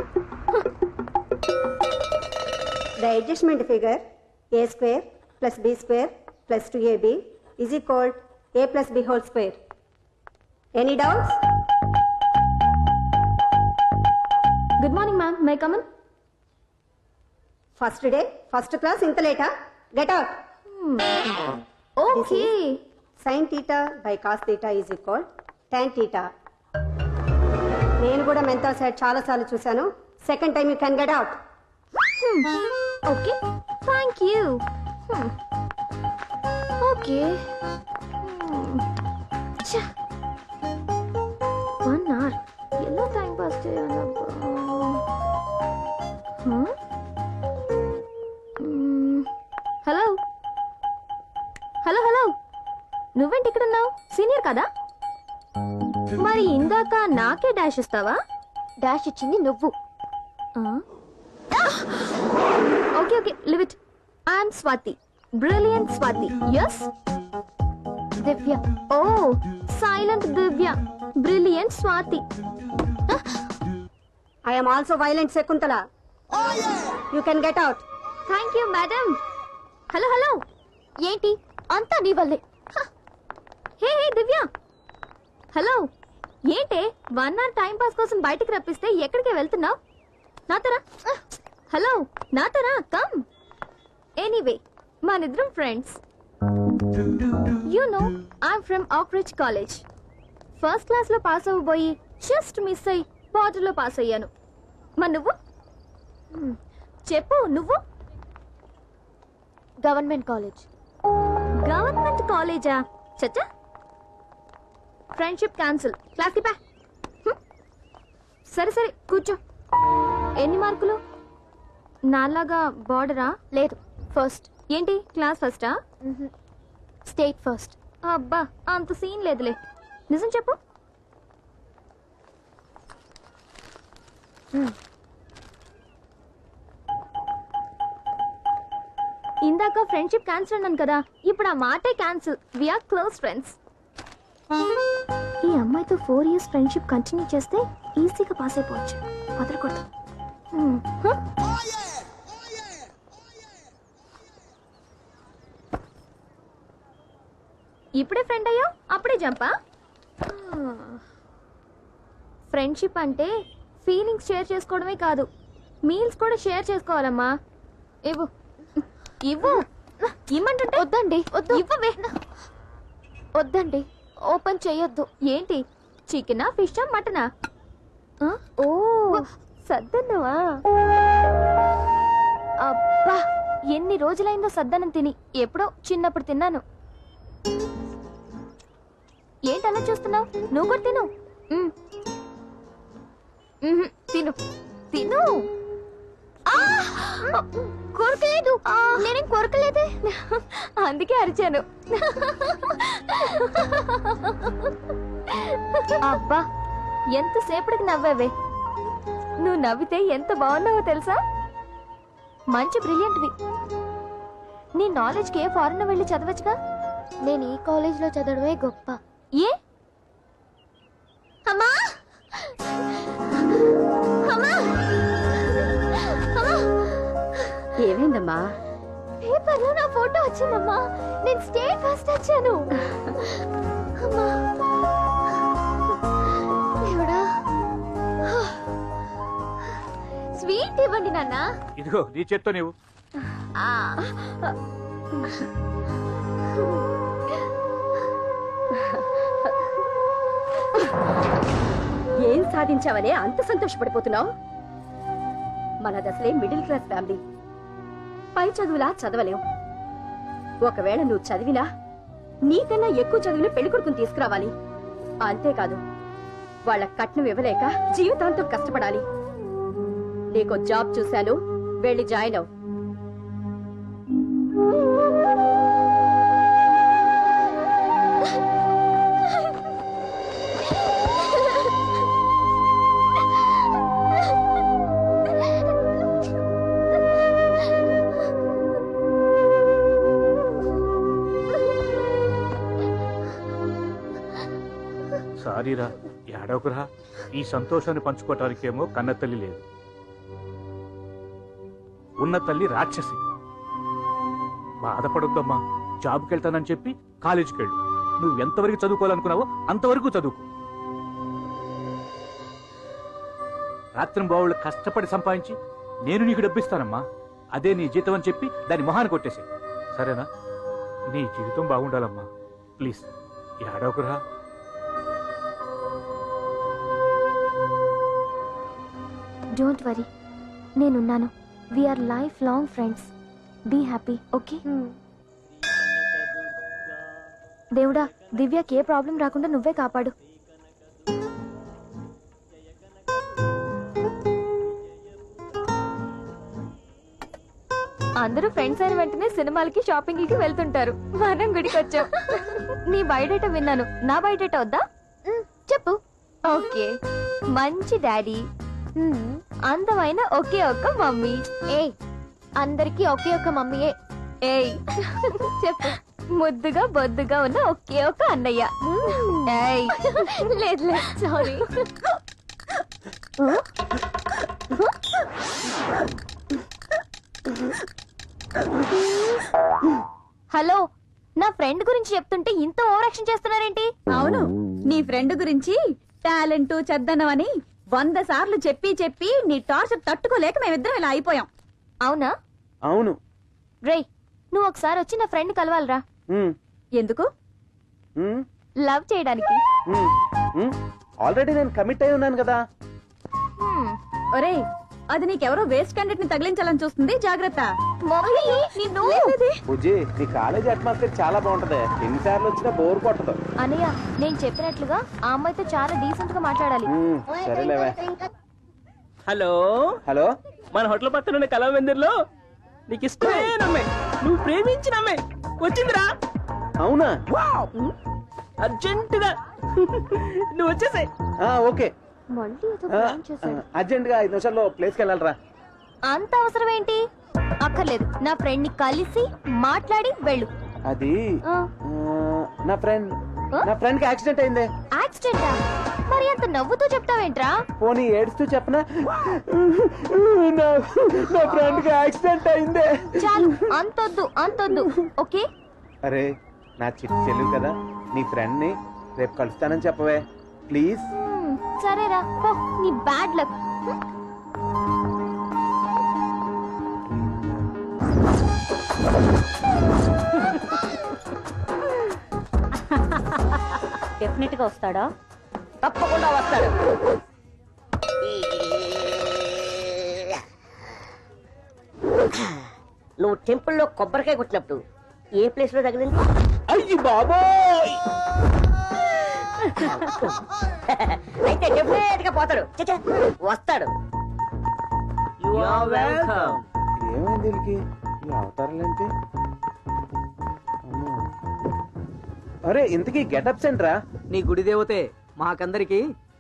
The adjustment figure a square plus b square plus 2ab is equal a plus b whole square. Any doubts? Good morning, ma'am. May I come in? First day, first class, inta late, huh? Get out. Okay. Sin theta by cos theta is equal tan theta. నేను కూడా mental side చాలా సార్లు చూశాను. Second time you can get out. Okay. Thank you. Okay. 1 hour. ఎలా time pass చేయాలబ్బా? Hello hello hello, నువ్వేంటి ఇక్కడ ఉన్నావు? సీనియర్ కదా? మరి ఇందాక నాకే డాష్ ఇస్తావా? డాష్ ఇచ్చింది నువ్వు. Okay okay, leave it. I'm Swathi, brilliant Swathi. Yes Divya. Oh, silent Divya, brilliant Swathi. I am also violent Sekuntala. You can get out. Thank you madam. Hello hello, ఏంటి అంతా నీ వల్లే? Hey hey Divya, hello. ఏంటే 1 hour టైం పాస్ కోసం బయటికి రప్పిస్తే ఎక్కడికి వెళ్తున్నావు? నాతోరా. హలో, నాతోరా, కమ్. ఎనీవే మనిద్దరం friends. You know I'm from Oakridge college. First class లో పాస్ అవ్వబోయి జస్ట్ మిస్ అయ్యి బార్డర్ లో పాస్ అయ్యాను. మరి నువ్వు చెప్పు. నువ్వు? Government college. గవర్నమెంట్ కాలేజా? చచ్చా, ఫ్రెండ్షిప్ క్యాన్సిల్. క్లాస్ కి పా. సరే సరే కూర్చో. ఎన్ని మార్కులు? నాలాగా బార్డరా? లేదు, ఫస్ట్. ఏంటి క్లాస్ ఫస్టా? State first. అబ్బా అంత సీన్ లేదులే. నిజం చెప్పు. ఇందాక ఫ్రెండ్షిప్ క్యాన్సిల్ అన్నాను కదా, ఇప్పుడు ఆ మాటే క్యాన్సిల్. We are close friends. ఈ అమ్మాయితో 4 years ఫ్రెండ్షిప్ కంటిన్యూ చేస్తే ఈజీగా పాస్ అయిపోవచ్చు. వదలకూడదు. ఇప్పుడే ఫ్రెండ్ అయ్యా, అప్పుడే జంపా? ఫ్రెండ్షిప్ అంటే ఫీలింగ్స్ షేర్ చేసుకోవడమే కాదు, మీల్స్ కూడా షేర్ చేసుకోవాలమ్మా. ఇవ్వు ఇవ్వు. ఇమ్మంటుంటే వద్దండి. వద్దు. ఇవ్వవే. వద్దండి, ఓపెన్ చేయొద్దు. ఏంటి, చికెనా, ఫిషా, మటనా? ఓ సద్దన్నవా? అబ్బా ఎన్ని రోజులైందో సద్దన్నం తిని. ఎప్పుడో చిన్నప్పుడు తిన్నాను. ఏంటి అలా చూస్తున్నావు? నువ్వు కూడా తిను. తిను తిను. కొరకలేదు. నేనేం కొరకలేదే, అందుకే అరిచాను. అబ్బా ఎంతసేపటికి నవ్వావే. నువ్వు నవ్వితే ఎంత బాగున్నావో తెలుసా? మంచి బ్రిలియంట్వి. నీ నాలెడ్జ్కి ఏ ఫారెన్ వెళ్ళి చదవచ్చుగా. నేను ఈ కాలేజ్లో చదవడమే గొప్ప. ఏ అమ్మా అమ్మా అమ్మా. ఏమైందమ్మా? పేపర్లో నా ఫోటో వచ్చిందమ్మా. నేను స్టేట్ ఫస్ట్ వచ్చాను. అమ్మా దేవుడా. స్వీట్ ఇవ్వండి నాన్న. ఇదిగో నీ చేత్తో నీవు. ఏం సాధించావనే అంత సంతోషపడిపోతున్నావు? మన దశలే మిడిల్ క్లాస్ ఫ్యామిలీ. పై చదువులా చదవలేవు. ఒకవేళ నువ్వు చదివినా నీకన్నా ఎక్కువ చదివిన పెళ్లికొడుకుని తీసుకురావాలి. అంతేకాదు వాళ్ళ కట్నం ఇవ్వలేక జీవితాంతం కష్టపడాలి. నీకో జాబ్ చూశాను, వెళ్ళి జాయిన్ అవు. సారీరా, ఏడవకురా. ఈ సంతోషాన్ని పంచుకోవటానికేమో కన్న తల్లి లేదు, ఉన్న తల్లి రాక్షసి. బాధపడొద్దమ్మా. జాబ్కి వెళ్తానని చెప్పి కాలేజీకి వెళ్ళు. నువ్వు ఎంతవరకు చదువుకోవాలనుకున్నావో అంతవరకు చదువుకో. రాత్రి బావుళ్ళు కష్టపడి సంపాదించి నేను నీకు డబ్బిస్తానమ్మా. అదే నీ జీతం అని చెప్పి దాని మొహాన్ని కొట్టేసి. సరేనా? నీ జీవితం బాగుండాలమ్మా. ప్లీజ్ ఏడవకురా. డోంట్ వరీ, నేనున్నాను. We're life long friends. Be happy, okay? దేవుడా, దివ్యకి ఏ ప్రాబ్లం రాకుండా నువ్వే కాపాడు. అందరూ ఫ్రెండ్స్ అయిన వెంటనే సినిమాలకి, షాపింగ్లకి వెళ్తుంటారు. మనం గుడికి వచ్చాం. నీ బయోడేటా విన్నాను. నా బయోడేటా వద్దా? చెప్పు. ఓకే, మంచి డాడీ, అందమైన ఒకే ఒక్క మమ్మీ. ఏయ్, అందరికి ఒకే ఒక్క మమ్మీయే. ఏయ్ చెప్పు. ముద్దుగా బొద్దుగా ఉన్న ఒకే ఒక్క అన్నయ్య. ఏయ్ లేదు లేదు, సారీ. హలో, నా ఫ్రెండ్ గురించి చెప్తుంటే ఇంత ఓవర్ యాక్షన్ చేస్తున్నారేంటి? అవును, నీ ఫ్రెండ్ గురించి టాలెంట్ చెద్దనవని 100 సార్లు చెప్పి చెప్పి నీ టార్చర్ తట్టుకోలేక మేమిద్దరం ఇలా అయిపోయాం. అవునా? అవును, రేయ్ నువ్వు ఒకసారి వచ్చి నా ఫ్రెండ్ కలవాలరా. ఎందుకు? లవ్ చేయడానికి. ఆల్రెడీ నేను కమిట్ అయి ఉన్నాను కదా. ఒరేయ్ అది నీకెవరో వేస్ట్ క్యాండిడేట్ ని తగిలించాలని చూస్తుంది, జాగ్రత్త. బుజ్జి నీ కాలేజ్ అట్మాస్ఫియర్ చాలా బాగుంటది, ఎన్నిసార్లు వచ్చినా బోర్ కొట్టదు. అనయ్య నేను చెప్పినట్లుగా ఆ అమ్మాయితో చాలా డీసెంట్ గా మాట్లాడాలి. సరేలేవా. హలో హలో, మన హోటల్ పక్కన ఉన్న కళామందిర్లో నీకు ఇష్టమైన అమ్మాయి, నువ్వు ప్రేమించిన అమ్మాయి వచ్చిందిరా. అవునా? అర్జెంటుగా నువ్వు వచ్చేసాయి. ఓకే, మళ్ళీ ఏదో ప్లాన్ చేశాడు. అర్జెంట్ గా 5 నిమిషాల్లో ప్లేస్కి వెళ్ళాలరా. అంత అవసరం ఏంటి? అక్కర్లేదు, నా ఫ్రెండ్ ని కలిసి మాట్లాడి వెళ్ళు. అది ఆ, నా ఫ్రెండ్ కి యాక్సిడెంట్ అయిందే. యాక్సిడెంటా? మరి అంత నవ్వుతూ చెప్తావేంట్రా? పోనీ ఏడుస్తూ చెప్పనా? నా ఫ్రెండ్ కి యాక్సిడెంట్ అయిందే. చాలు, అంతొద్దు. ఓకే అరే నా చిట్టి చెల్లి కదా, నీ ఫ్రెండ్ ని రేపు కలుస్తానని చెప్పవే ప్లీజ్. సరేరా, పో, నీ బ్యాడ్ లక్. డెఫినెట్ గా వస్తాడా? తప్పకుండా వస్తాడు. నువ్వు టెంపుల్లో కొబ్బరికాయ కొట్టినప్పుడు ఏ ప్లేస్ లో తగిలింది? అయ్యి బాబోయ్! అయితే డెఫినెట్ గా పోతాడు. చచ్చా, వస్తాడు. ఏమైంది వీళ్ళకి? ఈ అవతారాలేంటి? అమ్మో. అరే ఇంతకీ గెటప్ సెంట్రా? నీ గుడి దేవతే మాకందరికి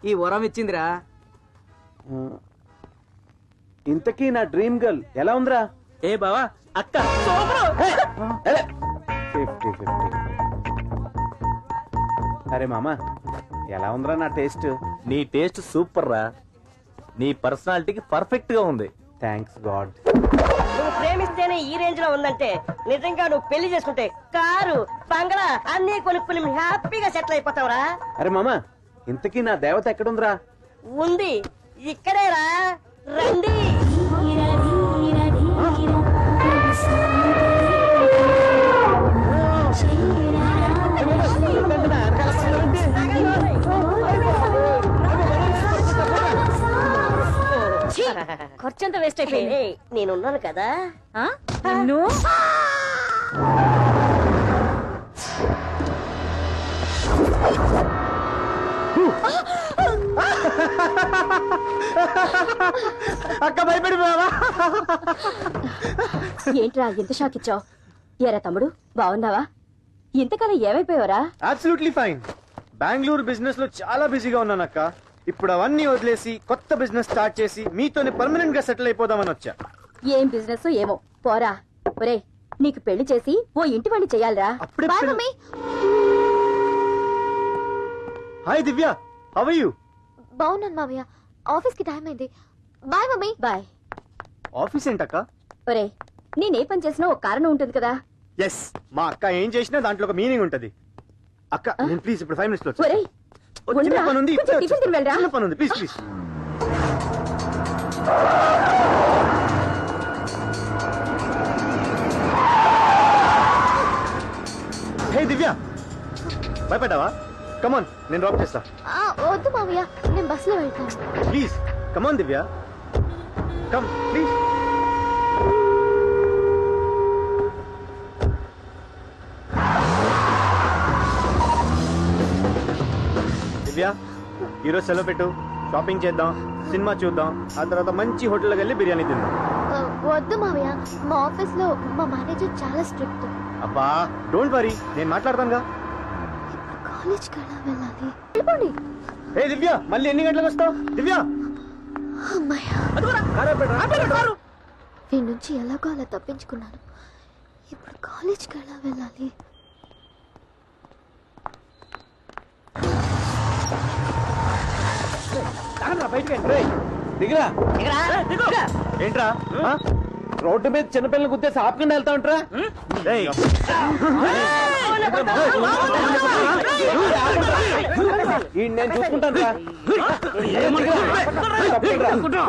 ఈ వరం ఇచ్చిందిరా. ఇంతకీ నా డ్రీమ్ గర్ల్ ఎలా ఉందిరా? ఏ బావా అక్క 50-50. అరే మామా ఎలా ఉందిరా నా టేస్ట్? నీ టేస్ట్ సూపర్ రా, నీ పర్సనాలిటీకి పర్ఫెక్ట్ గా ఉంది. Thanks God. నువ్వు ప్రేమిస్తేనే ఈ రేంజ్ లో ఉందంటే నిజంగా నువ్వు పెళ్లి చేసుకుంటే కారు బంగ్లా అన్ని కొనుక్కుని హ్యాపీగా సెటిల్ అయిపోతావురా. అరే మామా ఇంతకీ నా దేవత ఎక్కడుందిరా? ఉంది ఇక్కడేరా, రండి. ఖర్చంతా వేస్ట్ అయిపోయింది. నేనున్నాను కదా. నిన్ను అక్క భయపడిపోయావా? ఏంట్రా ఎంత షాక్ ఇచ్చావు? ఎరా తమ్ముడు బాగున్నావా? ఇంతకాలం ఏమైపోయావరా? Absolutely fine. బెంగళూరు బిజినెస్ లో చాలా బిజీగా ఉన్నాను అక్క. ఇప్పుడు అవన్నీ వదిలేసి కొత్త బిజినెస్ స్టార్ట్ చేసి మీతోనే పర్మనెంట్ గా సెటిల్ అయిపోదామని వచ్చా. ఏం బిజినెస్ ఏమో పోరా. ఒరే నీకు పెళ్లి చేసి ఓ ఇంటి వాణ్ణి చెయ్యాలరా. అప్పుడే బాయ్ పెళ్లి- mummy. Hi Divya, how are you? బాగున్నాను మావయ్య, ఆఫీస్ కి టైం అయింది. Bye mummy. బాయ్. ఆఫీస్ ఏంటక్క? ఒరే నేనే పని చేసినా ఒక కారణం ఉంటుంది కదా. ఎస్, మా అక్క ఏం చేసినా దాంట్లో ఒక మీనింగ్ ఉంటది. అక్క నేను ప్లీజ్ ఇప్పుడు 5 minutes లో వచ్చేస్తా. ఒరే చిన్న పని ఉంది, ఇప్పుడే టిఫిన్ తిని వెళ్ళరా. చిన్న పని ఉంది, ప్లీజ్ ప్లీజ్. హే దివ్య, భయపడ్డావా? కమాన్ నేను డ్రాప్ చేస్తా. వద్దు మావయ్య, నేను బస్సులో వెళ్తాను. Please come on Divya, come please. Divya ఈరోజు సెలవు పెట్టు, షాపింగ్ చేద్దాం, సినిమా చూద్దాం, ఆ తర్వాత మంచి హోటల్కి వెళ్ళి బిర్యానీ తిందాం. వద్దు మావయ్య, మా ఆఫీస్ లో మా మేనేజర్ చాలా స్ట్రిక్ట్. అబ్బా డోంట్ వరీ, నేను మాట్లాడతానుగా. కాలేజ్ కలా వెళ్ళాలి. వెళ్ళిపోండి. ఏ దివ్య మళ్ళీ ఎన్ని గంటలకు వస్తావు? దివ్య వీడి నుంచి ఎలాగో అలా తప్పించుకున్నాను. ఇప్పుడు కాలేజ్కి ఎలా వెళ్ళాలి? దిగిరా. ఏంట్రా రోడ్డు మీద చిన్నపిల్లలు గుద్దేసి ఆపుకుండా వెళ్తా ఉంటారా? ఏయ్. ఈ నేను చూసుకుంటాను రా. తప్పకుండా.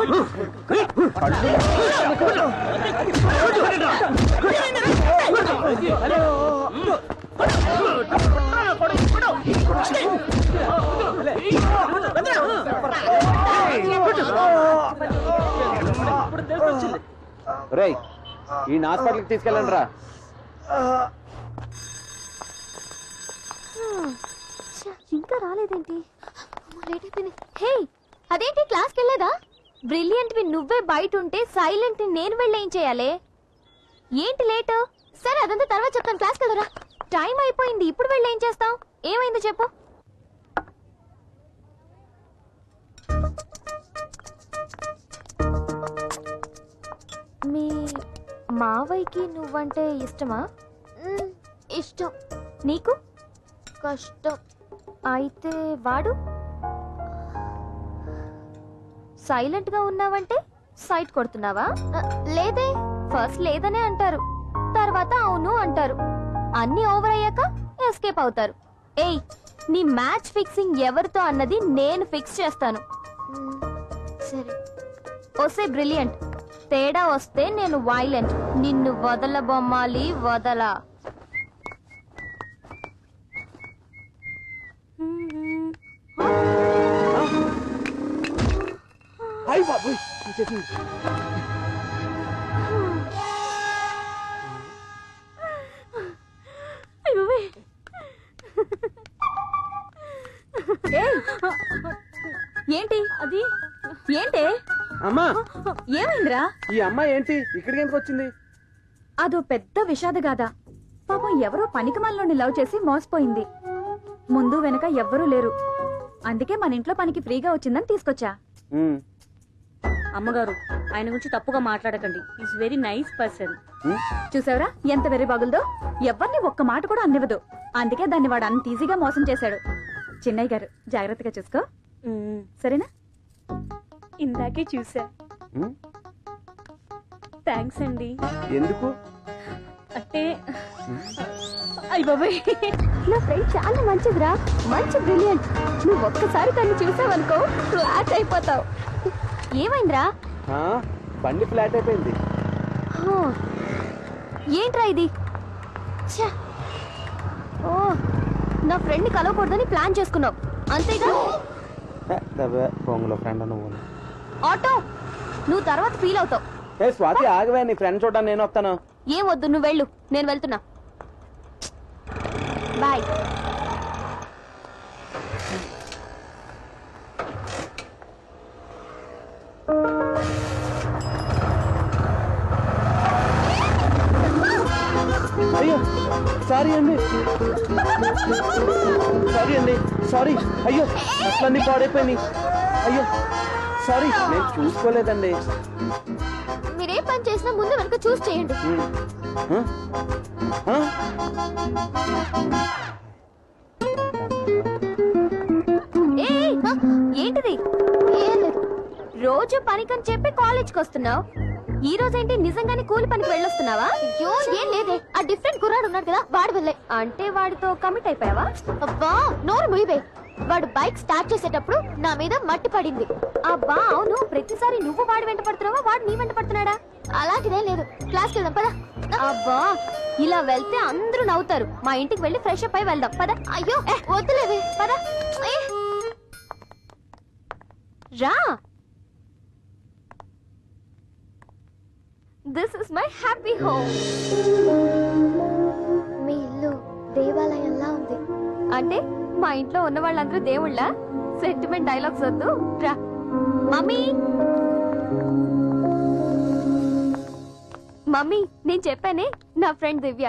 రేయ్ ఈ హాస్పిటల్కి తీసుకెళ్ళండి రా. ఇంకా రాలేదేంటి? లేట్ అయిపోయింది. హే, అదేంటి క్లాస్కి వెళ్ళేదా? బ్రిలియంట్ వి నువ్వే బయట ఉంటే సైలెంట్ నేను వెళ్ళి ఏం చేయాలి? ఏంటి లేట్? సరే అదంతా తర్వాత చెప్తాను. క్లాస్కి వెళ్ళరా. టైం అయిపోయింది. ఇప్పుడు వెళ్ళి ఏం చేస్తావు? ఏమైంది చెప్పు. మీ మావయ్యకి నువ్వంటే ఇష్టమా? ఇష్టం. నీకు? కష్టం. అయితే వాడు? సైలెంట్ గా ఉన్నావంటే సైట్ కొడుతున్నావా? లేదే. ఫస్ట్ లేదనే అంటారు, తర్వాత అవును అంటారు. అన్ని ఓవర్ అయ్యాక ఎస్కేప్ అవుతారు. ఏయ్, నీ మ్యాచ్ ఫిక్సింగ్ ఎవరితో అన్నది నేను ఫిక్స్ చేస్తాను. సరే. వస్తే బ్రిలియంట్, తేడా వస్తే నేను వైలెంట్. నిన్ను వదల బొమ్మాలి, వదలా. ఏంటి అది? ఏంటి అమ్మా? ఏమైందిరా? ఈ అమ్మాయి ఏంటి ఇక్కడికి ఎందుకు వచ్చింది? అదో పెద్ద విషాదగాథ. పాపం ఎవరో పనికిమాలినోడిని లవ్ చేసి మోసపోయింది. ముందు వెనక ఎవ్వరూ లేరు. అందుకే మన ఇంట్లో పనికి ఫ్రీగా వచ్చిందని తీసుకొచ్చా. అమ్మగారు, ఆయన గురించి తప్పుగా మాట్లాడకండి. Is very nice person. చూసావరా ఎంత వెర్రి బాగుందో? ఎవరిని ఒక్క మాట కూడా అందివ్వదు. అందుకే దాన్ని వాడు అంత ఈజీగా మోసం చేశాడు. చిన్నయ్య గారు జాగ్రత్తగా చూసుకో, సరేనా? ఇందాకే చూసా. థ్యాంక్స్ అండి. ఎందుకు అంటే అయ్య బాబాయ్, నా ఫ్రెండ్ చాలా మంచిదిరా, మంచి బ్రిలియంట్. నువ్వు ఒక్కసారి తను చూసావనుకో ఫ్లాట్ అయిపోతావు. ఏమైందిరా? బండి ఫ్లాట్ అయిపోయింది. ఏంట్రా ఇది? ఓ, నా ఫ్రెండ్ కలవకూడదని ప్లాన్ చేసుకున్నావు అంతేగా? పొంగులో ఫ్రెండ్ నువ్వు. ఆటో, నువ్వు తర్వాత ఫీల్ అవుతావు. ఏ స్వాతి, ఆగవే, నీ ఫ్రెండ్ చూడడానికి నేను వస్తాను. ఏం వద్దు, నువ్వు వెళ్ళు, నేను వెళ్తున్నా. బాయ్. అయ్యో సారీ అండి, సారీ అండి, సారీ. అయ్యో అట్లన్నీ పాడైపోయినాయి. అయ్యో సారీ, నేను చూసుకోలేదండి. మీరే పని చేసినా ముందు వెనక చూసి చేయండి. ఏంటిది? ఏం లేదు. రోజు పనికని చెప్పి కాలేజ్కి వస్తున్నావు. ఈ రోజేంటి నిజంగానే కూలి పనికి వెళ్ళొస్తున్నావా? అయ్యో ఏం లేదే, ఆ డిఫరెంట్ కుర్రాడు ఉన్నాడు కదా, వాడు వెళ్ళే. అంటే వాడితో కమిట్ అయిపోయావా? అబ్బా నోరు ముయివే. వాడు బైక్ స్టార్ట్ చేసేటప్పుడు నా మీద మట్టి పడింది. అబ్బా అవును, ప్రతిసారి నువ్వు వాడు వెంట పడుతున్నావా, వాడు నీ వెంట పడుతున్నాడా? అలాంటిదే లేదు. క్లాస్కి వెళ్దాం పదా. అబ్బా ఇలా వెళ్తే అందరూ నవ్వుతారు. మా ఇంటికి వెళ్ళి ఫ్రెష్ అప్ అయి వెళ్దాం పద. అయ్యో వద్దులేవే, పద. రా. This is my happy home. మీ ఇల్లు దేవాలయంలా ఉంది. అంటే మా ఇంట్లో ఉన్న వాళ్ళందరూ దేవుళ్ళ? సెంటిమెంట్ డైలాగ్స్ వద్దు, రా. మమ్మీ, మమ్మీ నేను చెప్పానే, నా ఫ్రెండ్ దివ్య.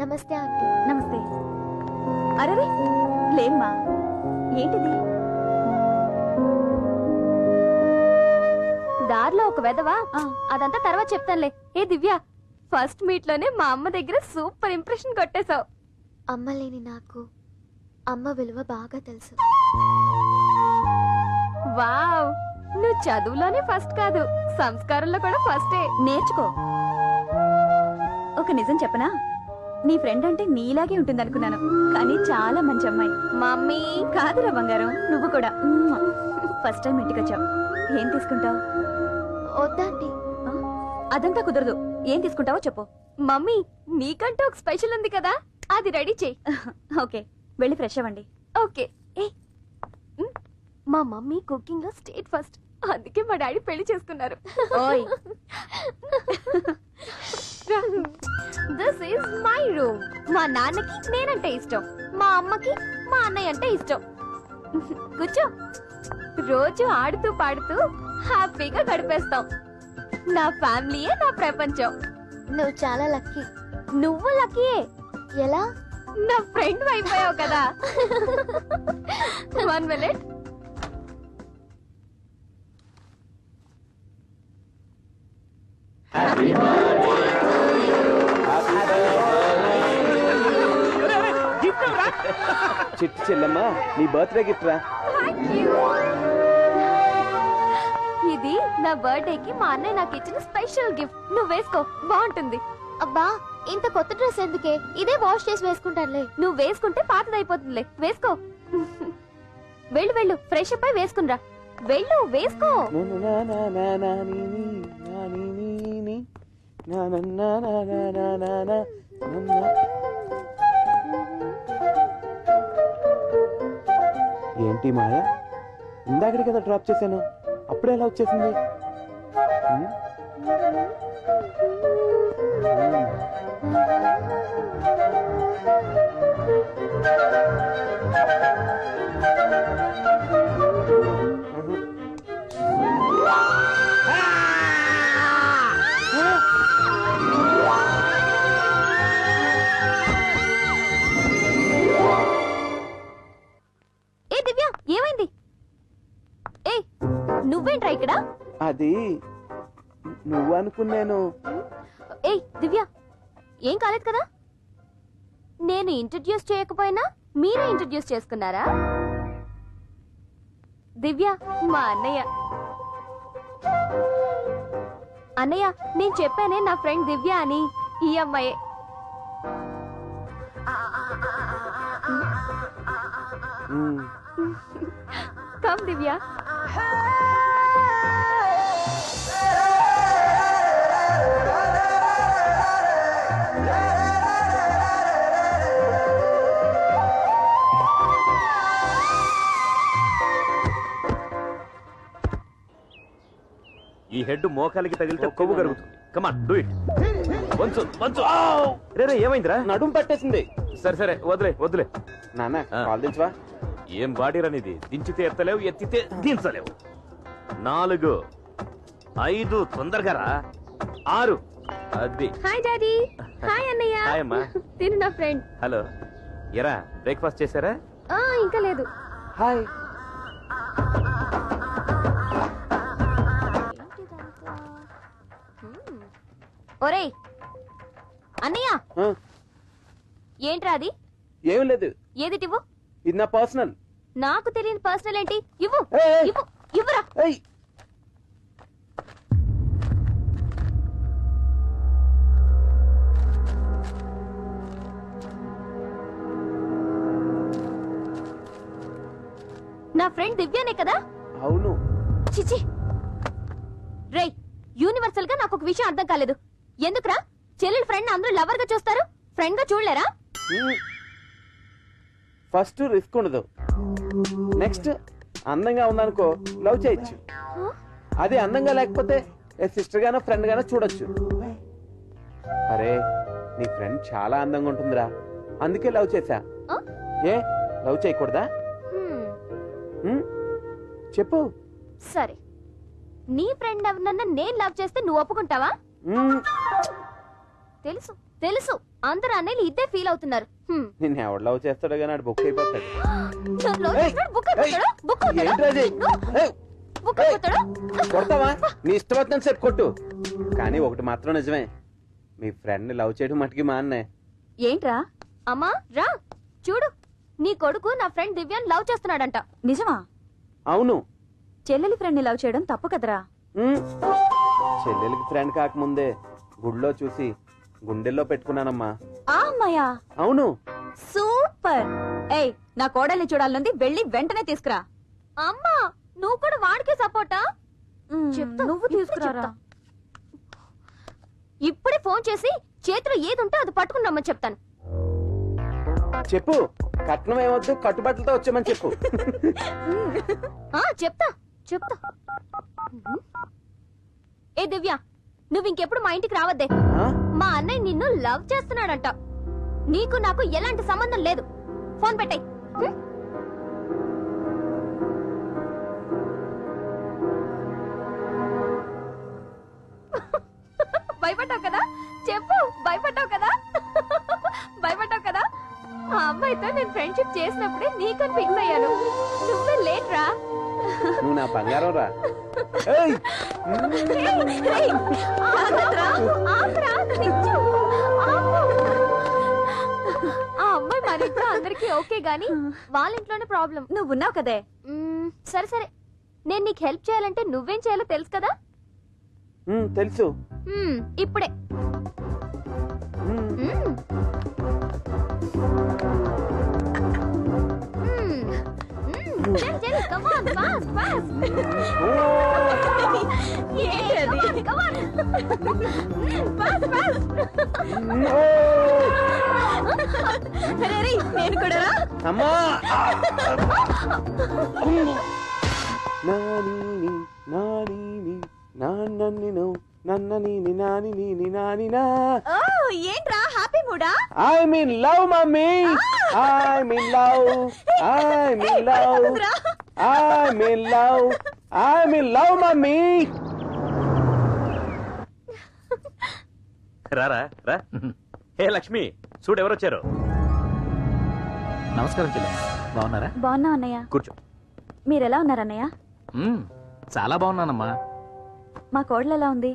నమస్తే ఆంటీ. నమస్తే. అరే లేమ్మా, ఏంటిది? దారిలో ఒక వెదవా, అదంతా తర్వాత చెప్తానులే. ఏ దివ్య, ఫస్ట్ మీట్ లోనే మా అమ్మ దగ్గర సూపర్ ఇంప్రెషన్ కొట్టేశావు. అమ్మ లేని నాకు అమ్మ విలువ బాగా తెలుసు. వావ్, నువ్వు చదువులోనే ఫస్ట్ కాదు, సంస్కారంలో కూడా ఫస్టే. నేర్చుకో. ఒక నిజం చెప్పనా, నీ ఫ్రెండ్ అంటే నీలాగే ఉంటుంది అనుకున్నాను, కానీ చాలా మంచి అమ్మాయి. మమ్మీ కాదురా బంగారం, నువ్వు కూడా. ఫస్ట్ టైం ఇంటికి వచ్చావు. ఏం తీసుకుంటావు? వద్దండి. అదంతా కుదరదు. ఏం తీసుకుంటావో చెప్పు. మమ్మీ నీకంటూ ఒక స్పెషల్ ఉంది కదా, అది రెడీ చెయ్యి. ఓకే, వెళ్ళి ఫ్రెష్ అవ్వండి. ఓకే. మా మమ్మీ కుకింగ్ లో స్టేట్ ఫస్ట్, అందుకే మా డాడీ పెళ్లి చేసుకున్నారు. ఓయ్ దిస్ ఈజ్ మై రూమ్. మా నాన్నకి నేనంటే ఇష్టం, మా అమ్మకి మా అన్నయ్య అంటే ఇష్టం. కూర్చో. రోజు ఆడుతూ పాడుతూ హ్యాపీగా గడిపేస్తాం. నా ఫ్యామిలీయే నా ప్రపంచం. నువ్వు చాలా లక్కీ. నువ్వు లక్కీయే. ఎలా? నా ఫ్రెండ్ అయిపోయావు కదా. 1 minute. చిట్టి చెల్లెమ్మా, నీ బర్త్డే గిఫ్ట్ రా. ఇది నా బర్త్డేకి మా అన్నయ్య నాకు ఇచ్చిన స్పెషల్ గిఫ్ట్. నువ్వు వేసుకో, బాగుంటుంది. అబ్బా, ఇంత కొత్త డ్రెస్ ఎందుకే? ఇదే వాష్ చేసి వేసుకుంటానులే. నువ్వు వేసుకుంటే పాతదైపోతుందిలే. వేసుకో. వెళ్ళు వెళ్ళు, ఫ్రెష్ అప్ అయి వేసుకునిరా. వెళ్ళు, వేసుకో. ఏంటి మాయా, ఇందాకటి కదా డ్రాప్ చేశాను, అప్పుడే ఎలా వచ్చేసింది? ఏ దివ్య, ఏమైంది? ఏ నువ్వేంట్రా ఇక్కడ? అది నువ్వు అనుకున్నాను. ఏ దివ్య, ఏం కాలేదు కదా? నేను ఇంట్రడ్యూస్ చేయకపోయినా మీరే ఇంట్రడ్యూస్ చేసుకున్నారా? దివ్య మా అన్నయ్య. అన్నయ్య, నేను చెప్పానే నా ఫ్రెండ్ దివ్య అని. ఈ అమ్మాయే. కమ్ దివ్య. ఈ హెడ్ మోకాలికి తగిలితే కొవ్వు కరుగుతుంది. Come on do it. వంచు వంచు. రే ఏమైందిరా? నడుము పట్టేసింది. సరే సరే, వదిలే వదిలే. నాన్న కాల్ దించవా? ఏం బాడీరనిది, దించితే ఎత్తలేవు, ఎత్తితే దించలేవు. 4 5 తొందరగా రా. 6 అది. Hi daddy. హాయ్ అన్నయ్య. హాయ్ అమ్మా. తిను నా ఫ్రెండ్. హలో. ఎరా బ్రేక్ఫాస్ట్ చేశారా? ఇంకా లేదు. హాయ్. ఒరేయ్ అన్నయ్య, ఏంట్రా అది? ఏం లేదు. ఏది ఇవ్వు. ఇది నా పర్సనల్. నాకు తెలియని పర్సనల్ ఏంటి? ఇవ్వు ఇవ్వు, ఇవ్వరా. నా ఫ్రెండ్ దివ్యానే కదా? అవును. చిచి రేయ్, యూనివర్సల్ గా నాకు ఒక విషయం అర్థం కాలేదు. ఎందుకురా చెల్లెలు ఫ్రెండ్ అందరూ లవర్ గా చూస్తారు, ఫ్రెండ్ గా చూడలేరా? ఫస్ట్ రిస్క్ ఉండదు, నెక్స్ట్ అందంగా ఉందనుకో లవ్ చేయొచ్చు. అదే అందంగా లేకపోతే సిస్టర్ గానో ఫ్రెండ్ గానో చూడొచ్చు. అరే నీ ఫ్రెండ్ చాలా అందంగా ఉంటుందిరా, అందుకే లవ్ చేశా. ఏ లవ్ చేయకూడదా? చెప్పు. సరే, నీ ఫ్రెండ్ ఎవరన్నా నేను లవ్ చేస్తే నువ్వు ఒప్పుకుంటావా? తెలుసు తెలుసు, అందరు అన్నయ్యలు ఇదే ఫీల్ అవుతున్నారు. నిన్ను ఎవడు లవ్ చేస్తాడో కానీ ఆడు బుక్ అయిపోతాడు. కొడతావా? నీ ఇష్టం వచ్చిన సేపు కొట్టు, కానీ ఒకటి మాత్రం నిజమే, మీ ఫ్రెండ్ లవ్ చేయడం మటుకి మా అన్నే. ఏంట్రా? అమ్మా రా చూడు, నీ కొడుకు నా ఫ్రెండ్ దివ్యాన్ని లవ్ చేస్తున్నాడంట. నిజమా? అవును. చెల్లెలి ఫ్రెండ్ ని లవ్ చేయడం తప్పు కదరా. చెల్లెలికి ఫ్రెండ్ కాకముందే గుడిలో చూసి గుండెల్లో పెట్టుకున్నానమ్మా. ఆ అమ్మాయా? అవును. సూపర్. ఏయ్, నా కోడల్ని చూడాలనుంది, వెళ్ళి వెంటనే తీసుకురా. అమ్మా, నువ్వు కూడా వాడికే సపోర్టా? నువ్వు తీసుకురా. ఇప్పుడే ఫోన్ చేసి చేతిలో ఏది ఉంటే అది పట్టుకుని రమ్మని చెప్తాను. చెప్పు, కట్నం ఏమొద్దు, కట్టుబట్టలతో వచ్చామని చెప్పు. చెప్తా. ఏ దివ్య, నువ్వు ఇంకెప్పుడు మా ఇంటికి రావద్దే. మా అన్నయ్య నిన్ను లవ్ చేస్తున్నాడంట. నీకు నాకు ఎలాంటి సంబంధం లేదు. ఫోన్ పెట్టాయి. భయపడ్డావు కదా? చెప్పు, భయపడ్డావు కదా? భయపడ్డావు కదా? ఆ అమ్మాయితో నేను ఫ్రెండ్షిప్ చేసినప్పుడే నీకని ఫిక్స్ అయ్యాను. నువ్వే లేట్ రా. నువ్వు నా బంగారం రా. ఆ అమ్మాయి మన ఇంట్లో అందరికీ ఓకే గాని వాళ్ళ ఇంట్లోనే ప్రాబ్లం. నువ్వు ఉన్నావు కదే. సరే సరే, నేను నీకు హెల్ప్ చేయాలంటే నువ్వేం చేయాలో తెలుసు కదా? తెలుసు. ఇప్పుడే నేను కూడా. అమ్మా, ఏంట్రా హ్యాపీ మూడా? I'm in love, mummy. I'm in love. I'm in love. I'm in love. I'm in love, mummy. రారా రా. హే లక్ష్మి, చూడు ఎవరొచ్చారు. నమస్కారం చెల్లి, బాగున్నారా? బాగున్నా అన్నయ్య. కూర్చో. మీరెలా ఉన్నారన్నయ్య? చాలా బాగున్నానమ్మా. మా కోడలు ఎలా ఉంది?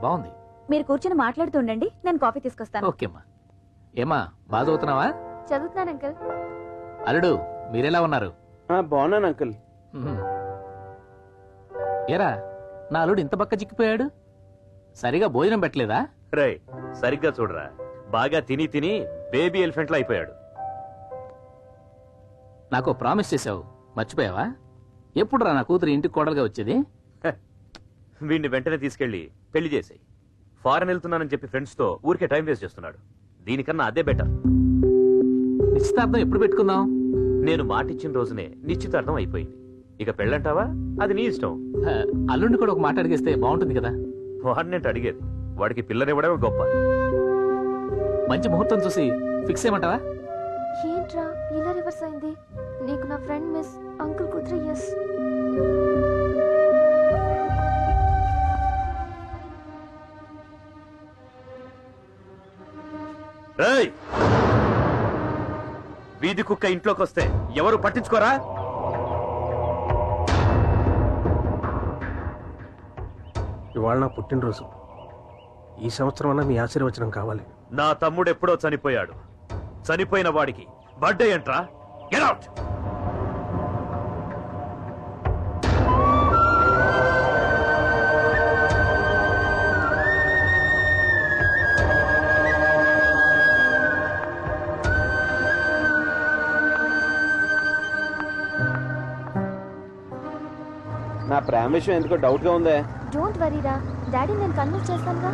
బాగుంది. మీరు కూర్చొని మాట్లాడుతూ ఉండండి, నేను కాఫీ తీసుకొస్తాను. ఓకేమ్మా. ఏమా, బాగా చదువుతున్నావా? చదువుతున్నాను అంకుల్. అల్లుడు, మీరెలా ఉన్నారు? బాగున్నాను అంకుల్. ఏరా, నా అల్లుడు ఇంత పక్క చిక్కిపోయాడు, సరిగా భోజనం పెట్టలేదా? రై, సరిగ్గా చూడరా, బాగా తిని తిని బేబీ ఎలిఫెంట్ లో అయిపోయాడు. నాకు ప్రామిస్ చేసావు, మర్చిపోయావా? ఎప్పుడురా నా కూతురు ఇంటికి కోడలుగా వచ్చేది? వీడిని వెంటనే తీసుకెళ్లి పెళ్లి చేసాయి. ఫారెన్ వెళ్తున్నానని చెప్పి ఫ్రెండ్స్ తో ఊరికే టైం వేస్ట్ చేస్తున్నాడు. దీనికన్నా అదే బెటర్. నిశ్చితార్థం ఎప్పుడు పెట్టుకుందాం? నేను మాటిచ్చిన రోజునే నిశ్చితార్థం అయిపోయింది. ఇక పెళ్ళంటావా, అది నీ ఇష్టం. అల్లుడిని కూడా ఒక మాట అడిగేస్తే బాగుంటుంది కదా. వాడినేంటి అడిగేది, వాడికి పిల్లనివ్వడమే గొప్ప. మంచి ముహూర్తం చూసి ఫిక్స్ చేయమంటావా? ఏంట్రా ఇలా రివర్స్ అయింది? నీకు నా ఫ్రెండ్ మిస్, అంకుల్ కూతురు ఎస్. వీధి కుక్క ఇంట్లోకి వస్తే ఎవరు పట్టించుకోరా? ఇవాళ నా పుట్టినరోజు. ఈ సంవత్సరం అన్నా మీ ఆశీర్వచనం కావాలి. నా తమ్ముడు ఎప్పుడో చనిపోయాడు. చనిపోయిన వాడికి బర్త్డే ఏంట్రా? Get out. నా ప్రేమ విషయం ఎందుకో డౌట్ గా ఉందే. డోంట్ వరీ రా, డాడీ నేను కన్విన్స్ చేస్తానుగా.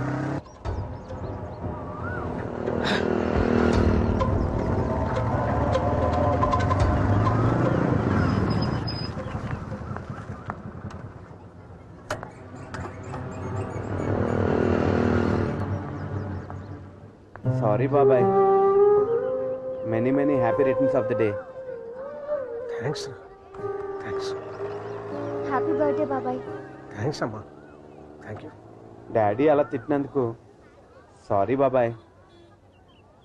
సారీ బాబాయ్. Many many happy returns of the day. Thanks. Thanks. Happy birthday బాబాయ్. థ్యాంక్స్ అమ్మా. Thank you. డాడీ అలా తిట్టినందుకు సారీ బాబాయ్.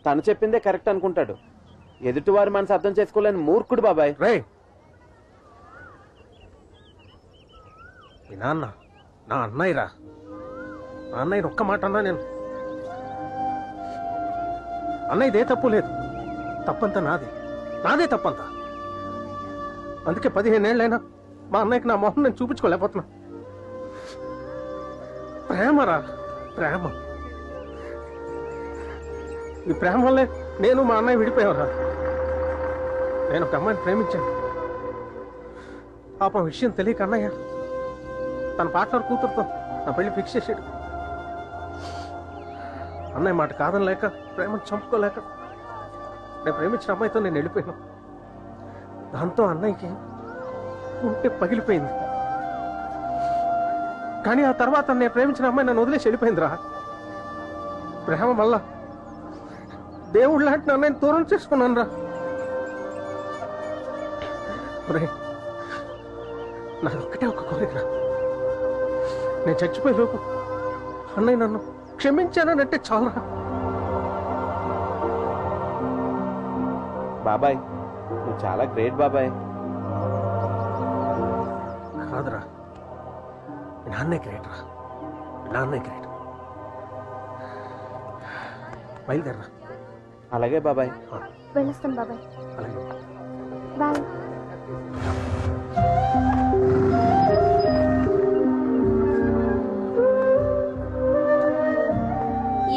తను చెప్పిందే కరెక్ట్ అనుకుంటాడు. ఎదుటివారి మనసు అర్థం చేసుకోలేని మూర్ఖుడు బాబాయ్. రే, మీ నాన్న నా అన్నయ్యరా. నా అన్నయ్య ఒక్క మాట అన్నా నేను. అన్నయ్యదే తప్పు లేదు, తప్పంతా నాదే తప్పంతా. అందుకే 15 ఏళ్ళైనా మా అన్నయ్యకి నా మొహం నేను చూపించుకోలేకపోతున్నా. ప్రేమరా, ప్రేమ. ఈ ప్రేమ వల్లే నేను మా అన్నయ్య విడిపోయావురా. నేను ఒక అమ్మాయిని ప్రేమించాను. పాపం విషయం తెలియక అన్నయ్య తన పార్ట్నర్ కూతురుతో నా పెళ్లి ఫిక్స్ చేసాడు. అన్నయ్య మాట కాదని లేక ప్రేమను చంపుకోలేక నేను ప్రేమించిన అమ్మాయితో నేను వెళ్ళిపోయాను. దాంతో అన్నయ్యకి ఉంటే పగిలిపోయింది. కానీ ఆ తర్వాత నేను ప్రేమించిన అమ్మాయి నన్ను వదిలేసి వెళ్ళిపోయిందిరా. ప్రేమ వల్ల దేవుడు లాంటి నన్ను నేను దూరం చేసుకున్నాను రా. నాకు ఒక్కటే ఒక కోరిక, నేను చచ్చిపోయే లోపు అన్నయ్య నన్ను క్షమించానంటే చాలరా. బాబాయ్ నువ్వు చాలా గ్రేట్ బాబాయ్. కాదురా, నాన్నే గ్రేట్ రా, నాన్నే గ్రేట్. బయలుదేరరా. అలాగే బాబాయ్. వెళ్ళొస్తాను బాబాయ్. అలాగే బాయ్.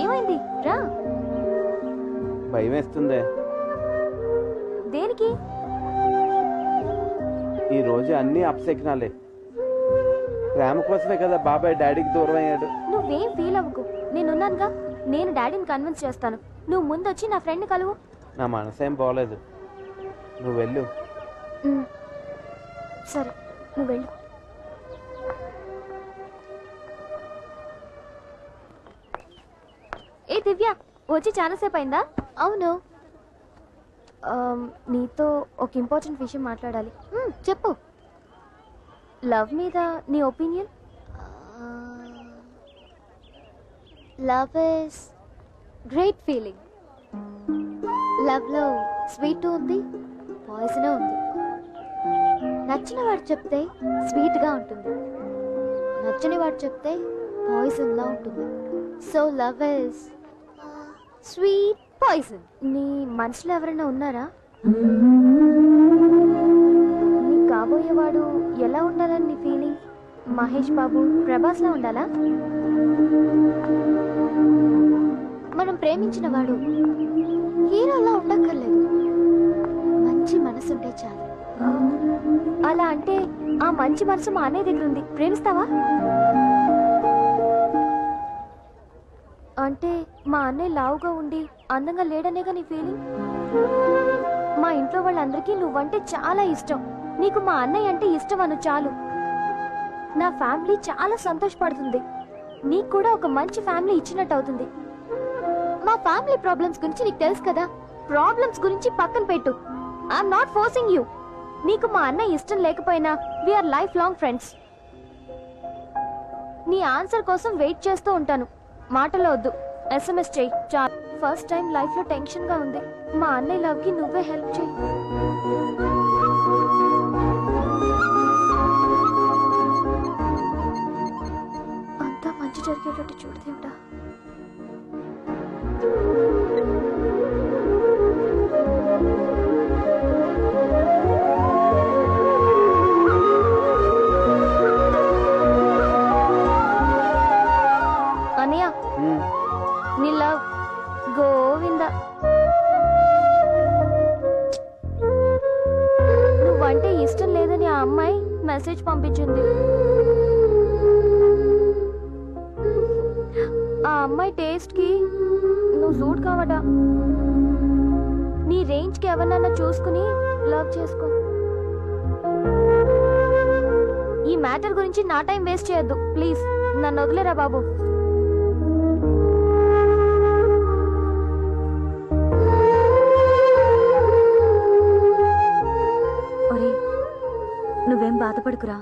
ఏమైంది రా. భయం వేస్తుందే. దేనికి? ఈ రోజు అన్ని అప్సెక్నాలే. ప్రేమ కోసమే కదా బాబాయ్ డాడీకి దూరం అయ్యాడు. నువ్వేం ఫీల్ అవ్వకు, నేనున్నానుగా. నేను డాడీని కన్విన్స్ చేస్తాను. నువ్వు ముందొచ్చి నా ఫ్రెండ్ కలువు. నా మనసేం బాగోలేదు, నువ్వు వెళ్ళు. సరే నువ్వు వెళ్ళు. ఏ దివ్య, వచ్చి చాలాసేపు అయిందా? అవును, నీతో ఒక ఇంపార్టెంట్ విషయం మాట్లాడాలి. చెప్పు. లవ్ మీద నీ opinion? Love is great feeling. Love లో స్వీట్ ఉంది, పాయిజన్ ఉంది. నచ్చిన వాడు చెప్తే స్వీట్ గా ఉంటుంది, నచ్చని వాడు చెప్తే పాయిజన్ లా ఉంటుంది. So love is sweet poison. నీ మనసులో ఎవరైనా ఉన్నారా? నీ కాబోయేవాడు ఎలా ఉండాలని నీ ఫీలింగ్? మహేష్ బాబు, ప్రభాస్ లా ఉండాలా? మనం ప్రేమించిన వాడు హీరోలా ఉండక్కర్లేదు, మంచి మనసుంటే చాలు. అలా అంటే ఆ మంచి మనసు మా అన్నయ్య దగ్గర ఉంది. ప్రేమిస్తావా? అంటే మా అన్నయ్య లావుగా ఉండి అందంగా లేడనేగా నీ ఫీలింగ్? మా ఇంట్లో వాళ్ళందరికీ నువ్వంటే చాలా ఇష్టం. నీకు మా అన్నయ్య అంటే ఇష్టం అను చాలు. నా ఫ్యామిలీ చాలా సంతోషపడుతుంది. నీకు కూడా ఒక మంచి ఫ్యామిలీ ఇచ్చినట్టు అవుతుంది. మా ఫ్యామిలీ ప్రాబ్లమ్స్ గురించి నీకు తెలుసు కదా. ప్రాబ్లమ్స్ గురించి పక్కన పెట్టు. I'm not forcing you. నీకు మా అన్నయ్య ఇష్టం లేకపోయినా వీఆర్ లైఫ్ లాంగ్ ఫ్రెండ్స్. నీ ఆన్సర్ కోసం వెయిట్ చేస్తూ ఉంటాను. మాటలో వద్దు, SMS చెయ్యి చాలు. ఫస్ట్ టైం లైఫ్ లో టెన్షన్ గా ఉంది. మా అన్నయ్య లవ్ కి నువ్వే హెల్ప్ చెయ్యి. అంతా మంచి జరిగేటట్టు చూడు దేవుడా. అన్నయ్య, నీ లవ్ గోవింద. నువ్వంటే ఇష్టం లేదని ఆ అమ్మాయి మెసేజ్ పంపించింది. ఆ అమ్మాయి టేస్ట్ కి నువ్వు సూట్ కావడా. నీ రేంజ్ కి ఎవరినన్నా చూసుకుని లవ్ చేసుకో. ఈ మ్యాటర్ గురించి నా టైం వేస్ట్ చేయొద్దు ప్లీజ్. నన్ను వదిలేరా బాబు. నువ్వేం బాధపడుకురా.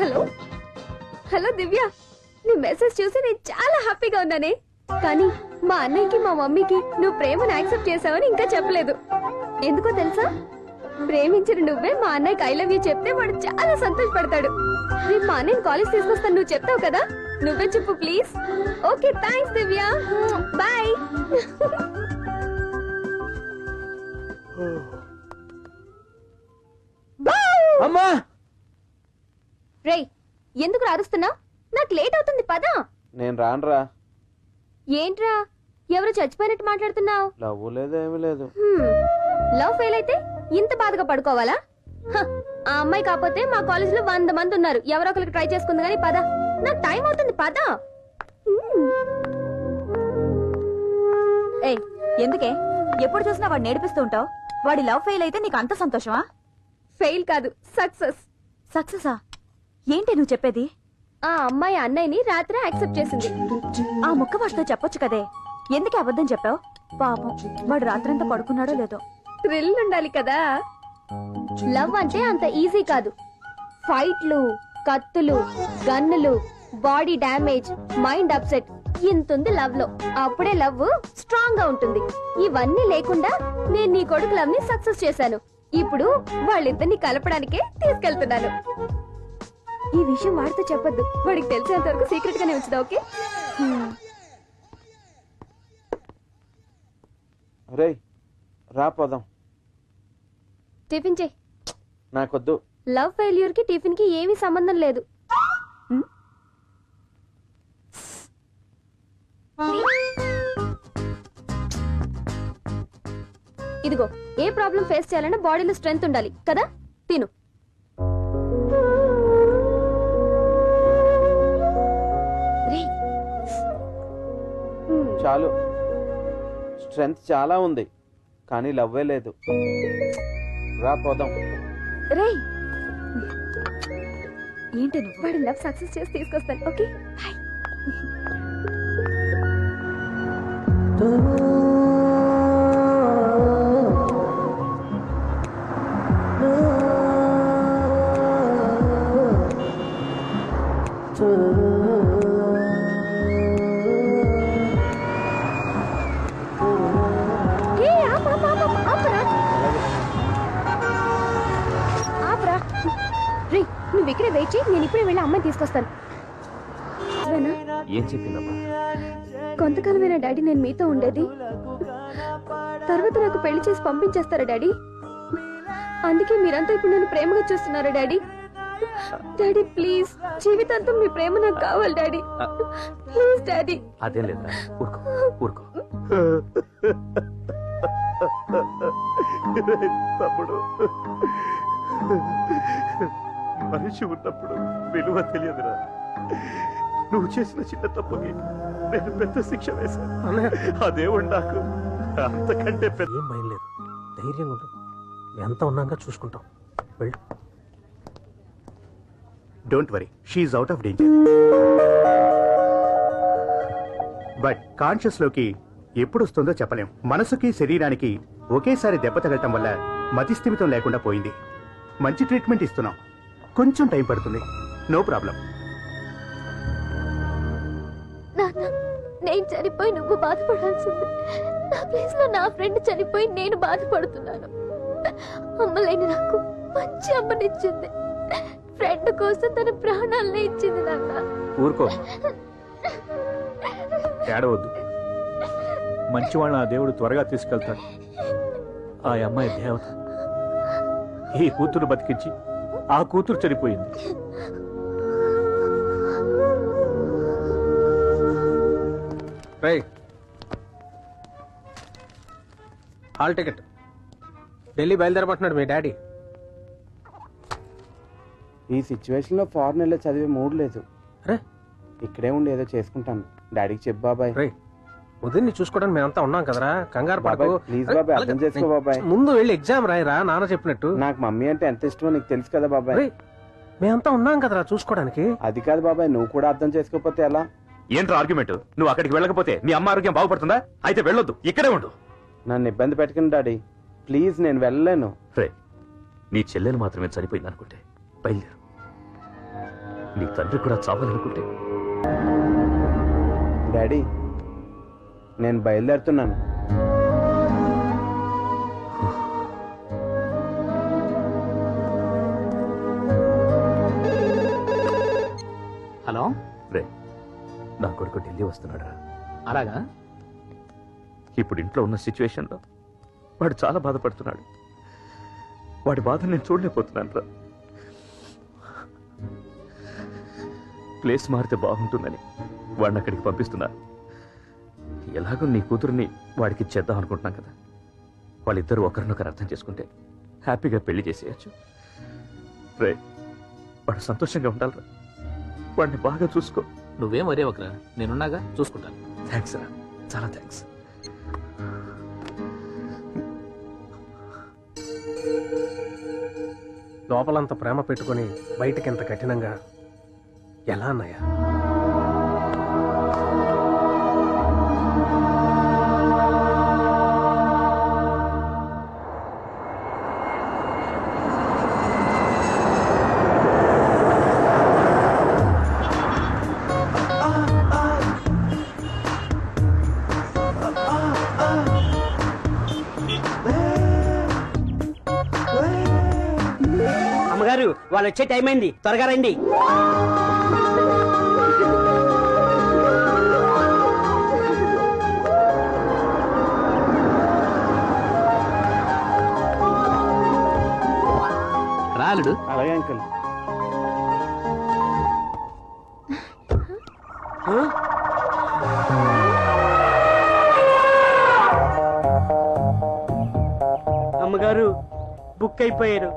హలో హలో దివ్య, నీ మెసేజ్ చూసి నేను చాలా హ్యాపీగా ఉన్నానే. కానీ మా అన్నయ్యకి మా మమ్మీకి నువ్వు ప్రేమను యాక్సెప్ట్ చేసావని ఇంకా చెప్పలేదు. ఎందుకో తెలుసా? ప్రేమించిన నువ్వే మా అన్నయ్యకి ఐ లవ్ యూ చెప్తే వాడు చాలా సంతోషపడతాడు. రేపు మా అన్నయ్యని కాలేజ్ తీసుకొస్తాను, నువ్వు చెప్తావు కదా? నువ్వే చెప్పు please. Okay thanks Divya, bye. అమ్మా రేయ్ ఎందుకు అరుస్తున్నా? నాకు లేట్ అవుతుంది పదా. నేను రానురా. ఏంట్రా ఎవరు చచ్చిపోయినట్టు మాట్లాడుతున్నావు? లవ్ లేదు ఏమీ లేదు. లవ్ ఫెయిల్ అయితే ఇంత బాధగా పడుకోవాలా? ఆ అమ్మాయి కాకపోతే మా కాలేజ్ లో 100 మంది ఉన్నారు, ఎవరో ఒకరికి ట్రై చేసుకుంది కానీ పద. నాకు టైం అవుతుంది పద. ఏయ్ ఎందుకే ఎప్పుడు చూసినా వాడు నేర్పిస్తూ ఉంటావు? వాడి లవ్ ఫెయిల్ అయితే నీకు అంత సంతోషమా? ఫెయిల్ కాదు సక్సెస్. సక్సెసా? ఏంటి నువ్వు చెప్పేది? ఆ అమ్మాయి అన్నయ్యని రాత్రి యాక్సెప్ట్ చేసింది. ఆ ముక్క వాడితో చెప్పొచ్చు కదే, ఎందుకే అబద్ధం చెప్పావు? పాపం వాడు రాత్రంతా పడుకున్నాడో లేదో. థ్రిల్ ఉండాలి కదా. లవ్ అంటే అంత ఈజీ కాదు. ఫైట్లు, కత్తులు, గన్నులు, బాడీ డ్యామేజ్, మైండ్ అప్సెట్ ఇంతుంది లవ్ లో. అప్పుడే లవ్ స్ట్రాంగ్ గా ఉంటుంది. ఇవన్నీ లేకుండా నేను నీ కొడుకు లవ్ ని సక్సెస్ చేశాను. ఇప్పుడు వాళ్ళిద్దరిని కలపడానికే తీసుకెళ్తున్నాను. ఈ విషయం వాడితో చెప్పొద్దు, వాడికి తెలిసేంత వరకు సీక్రెట్ గానే ఉంచుదా? ఓకే? రేయ్ రా పోదాం. టిఫిన్ చెయ్. నాకొద్దు. లవ్ ఫెయిల్యూర్ కి టిఫిన్ కి ఏమీ సంబంధం లేదు. ఇదిగో ఏ ప్రాబ్లం ఫేస్ చేయాలన్నా బాడీలో స్ట్రెంగ్త్ ఉండాలి కదా. తిను. చాలు, స్ట్రెంగ్త్ చాలా ఉంది కానీ లవ్వే లేదు. రా పోదాం. రేయ్ ఏంటి నువ్వు? వాడి లవ్ సక్సెస్ చేసి తీసుకొస్తాను. Okay bye. నువ్వు ఇక్కడే వెయిట్ చేయి, నేను ఇప్పుడే వెళ్ళి అమ్మాయిని తీసుకొస్తాను. ఏం చెప్పిందమ్మా? కొంతకాలమైన డాడీ నేను మీతో ఉండేది, తర్వాత నాకు పెళ్లి చేసి పంపించేస్తారా డాడీ? అందుకే మీరంతా ఇప్పుడు నన్ను ప్రేమగా చూస్తున్నారా డాడీ? డాడీ ప్లీజ్, జీవితాంతం మీ ప్రేమ నాకు కావాలి డాడీ. Please daddy. అదేం లేదా, ఊరుకో ఊరుకో. తమ్ముడు, మనిషి ఉన్నప్పుడు విలువ తెలియదురా. నువ్వు చేసిన చిన్న తప్పుకి నేను పెద్ద శిక్ష వేశాను. ఆ దేవుడు నాకు అంతకంటే పెద్ద. ఏం భయం లేదు, ధైర్యంగా ఉండు. ఎంత ఉన్నాగా చూసుకుంటాం. వెళ్ళు. Don't worry, she's out of danger. But conscious లోకి ఎప్పుడు వస్తుందో చెప్పలేం. మనసుకి శరీరానికి ఒకేసారి దెబ్బ తగలటం వల్ల మతిస్థిమితం లేకుండా పోయింది. మంచి ట్రీట్మెంట్ ఇస్తున్నాం, కొంచెం టైం పడుతుంది. No problem. నేను చనిపోయి నువ్వు బాధపడాల్సింది. నా ప్లేస్ లో నా ఫ్రెండ్ చనిపోయి నేను బాధపడుతున్నాను. అమ్మలేని నాకు మంచి అమ్మనిచ్చింది. ఫ్రెండ్ కోసం తన ప్రాణాలనే ఇచ్చింది. నాన్న ఊరుకో, ఏడవద్దు. మంచి వాళ్ళని ఆ దేవుడు త్వరగా తీసుకెళ్తాడు. ఆ అమ్మాయి దేవత. ఈ కూతురు బతికించి ఆ కూతురు చనిపోయింది. Hall ticket. ఢిల్లీ బయలుదేరబోతున్నాడు మీ డాడీ. ఈ సిచ్యువేషన్ లో ఫారెన్ వెళ్ళి చదివే మూడ్ లేదు. అరే ఇక్కడే ఉండి ఏదో చేసుకుంటాను. డాడీకి చెప్పు బాబాయ్. ఉదయన్ని చూసుకోవడానికి మేమంతా ఉన్నాం కదరా, కంగారు పడకు. ప్లీజ్ బాబాయ్, అర్థం చేసుకో బాబాయ్. ముందు వెళ్ళి ఎగ్జామ్ రాయరా, నాన్న చెప్పినట్టు. నాకు మమ్మీ అంటే ఎంత ఇష్టమో నీకు తెలుసు కదా బాబాయ్. మేమంతా ఉన్నాం కదరా చూసుకోవడానికి. అది కాదు బాబాయ్, నువ్వు కూడా అర్థం చేసుకోకపోతే ఎలా? ఏంట్రా ఆర్గ్యుమెంట్? నువ్వు అక్కడికి వెళ్ళకపోతే మీ అమ్మ ఆరోగ్యం బాగుపడుతుందా? అయితే వెళ్ళొద్దు, ఇక్కడే ఉండు. నన్ను ఇబ్బంది పెట్టకండి డాడీ ప్లీజ్, నేను వెళ్ళలేను. రే, నీ చెల్లెలు మాత్రమే చనిపోయింది అనుకుంటే బయలుదేరు. నీ తండ్రి కూడా చావాలనుకుంటే. డాడీ నేను బయలుదేరుతున్నాను. హలో రే, కొడుకు ఢిల్లీ వస్తున్నాడు. అలాగా? ఇప్పుడు ఇంట్లో ఉన్న సిచ్యువేషన్లో వాడు చాలా బాధపడుతున్నాడు. వాడి బాధ నేను చూడలేకపోతున్నాను రా. ప్లేస్ మారితే బాగుంటుందని వాడిని అక్కడికి పంపిస్తున్నారు. ఎలాగో నీ కూతురుని వాడికి ఇచ్చేద్దాం అనుకుంటున్నాం కదా. వాళ్ళిద్దరూ ఒకరినొకరు అర్థం చేసుకుంటే హ్యాపీగా పెళ్లి చేసేయచ్చు. రే, వాడు సంతోషంగా ఉండాలిరా. వాడిని బాగా చూసుకో. నువ్వేం వరే ఒకరా, నేనున్నాగా, చూసుకుంటాను. థ్యాంక్స్ రా, చాలా థ్యాంక్స్. లోపలంత ప్రేమ పెట్టుకొని బయటకి ఎంత కఠినంగా ఎలా అన్నయ్య? అమ్మగారు వాళ్ళు వచ్చే టైం అయింది, త్వరగా రండి. రాలుడు. అలాగే అంకుల్. అమ్మగారు బుక్ అయిపోయారు.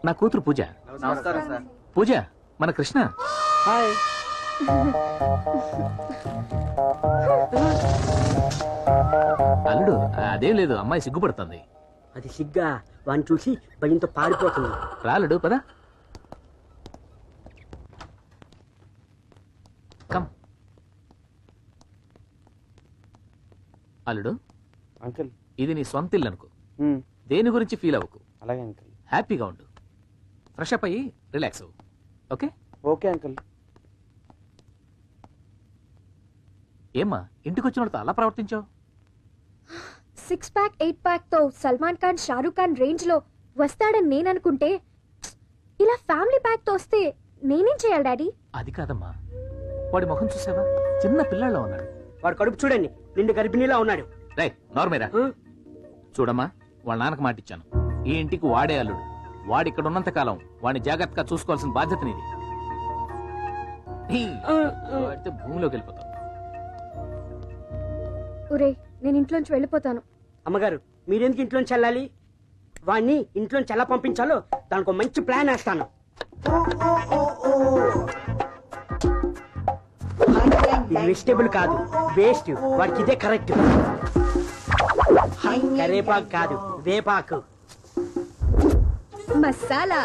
నా కూతురు పూజ. నమస్కారం సార్. పూజ, మన కృష్ణ. హాయ్. అల్లుడు, అదేం లేదు, అమ్మాయి సిగ్గుపడుతుంది. అది సిగ్గా వాడిని చూసి భయంతో పారిపోతుంది. రాలుడు పద. కమ్. అల్లుడు, అంకుల్, ఇది నీ సొంత ఇల్లు అనుకో. దేని గురించి ఫీల్ అవ్వకు. అలాగే అంకుల్. హ్యాపీగా ఉండు. ఫ్రెష్ అప్ అయ్యి రిలాక్స్ అవ్వు. ఓకే? Okay uncle. ఏమ్మా, ఇంటికి వచ్చినప్పుడు అలా ప్రవర్తించావు? 6 ప్యాక్ 8 ప్యాక్ తో సల్మాన్ ఖాన్, షారూక్ ఖాన్ రేంజ్ లో వస్తాడని నేను అనుకుంటే ఇలా ఫ్యామిలీ ప్యాక్ తో వస్తే నేనేం చేయాలి డాడీ? అది కాదమ్మా, వాడి ముఖం చూసావా? చిన్న పిల్లాళ్ళ ఉన్నాడు. వాడు కడుపు చూడండి, నిండు గర్భిణీలా ఉన్నాడు. రైట్, నార్మేరా? చూడమ్మా, వాళ్ళ నాన్నకు మాట ఇచ్చాను, ఈ ఇంటికి వాడే అల్లుడు. వాడి ఇక్కడ ఉన్నంత కాలం వాడిని జాగ్రత్తగా చూసుకోవాల్సిన బాధ్యత నీది. వాడితే భూమిలోకి వెళ్ళిపోతావు. ఒరే, నేను ఇంట్లోంచి వెళ్ళిపోతాను. అమ్మగారు మీరెందుకు ఇంట్లోంచి వెళ్ళాలి? వాడిని ఇంట్లోంచి ఎలా పంపించాలో దానికి మంచి ప్లాన్ వేస్తాను. ఇది వెజిటేబుల్ కాదు, వేస్ట్. వాడికి ఇదే కరెక్ట్. కరేపాకు కాదు, వేపాకు. మసాలా.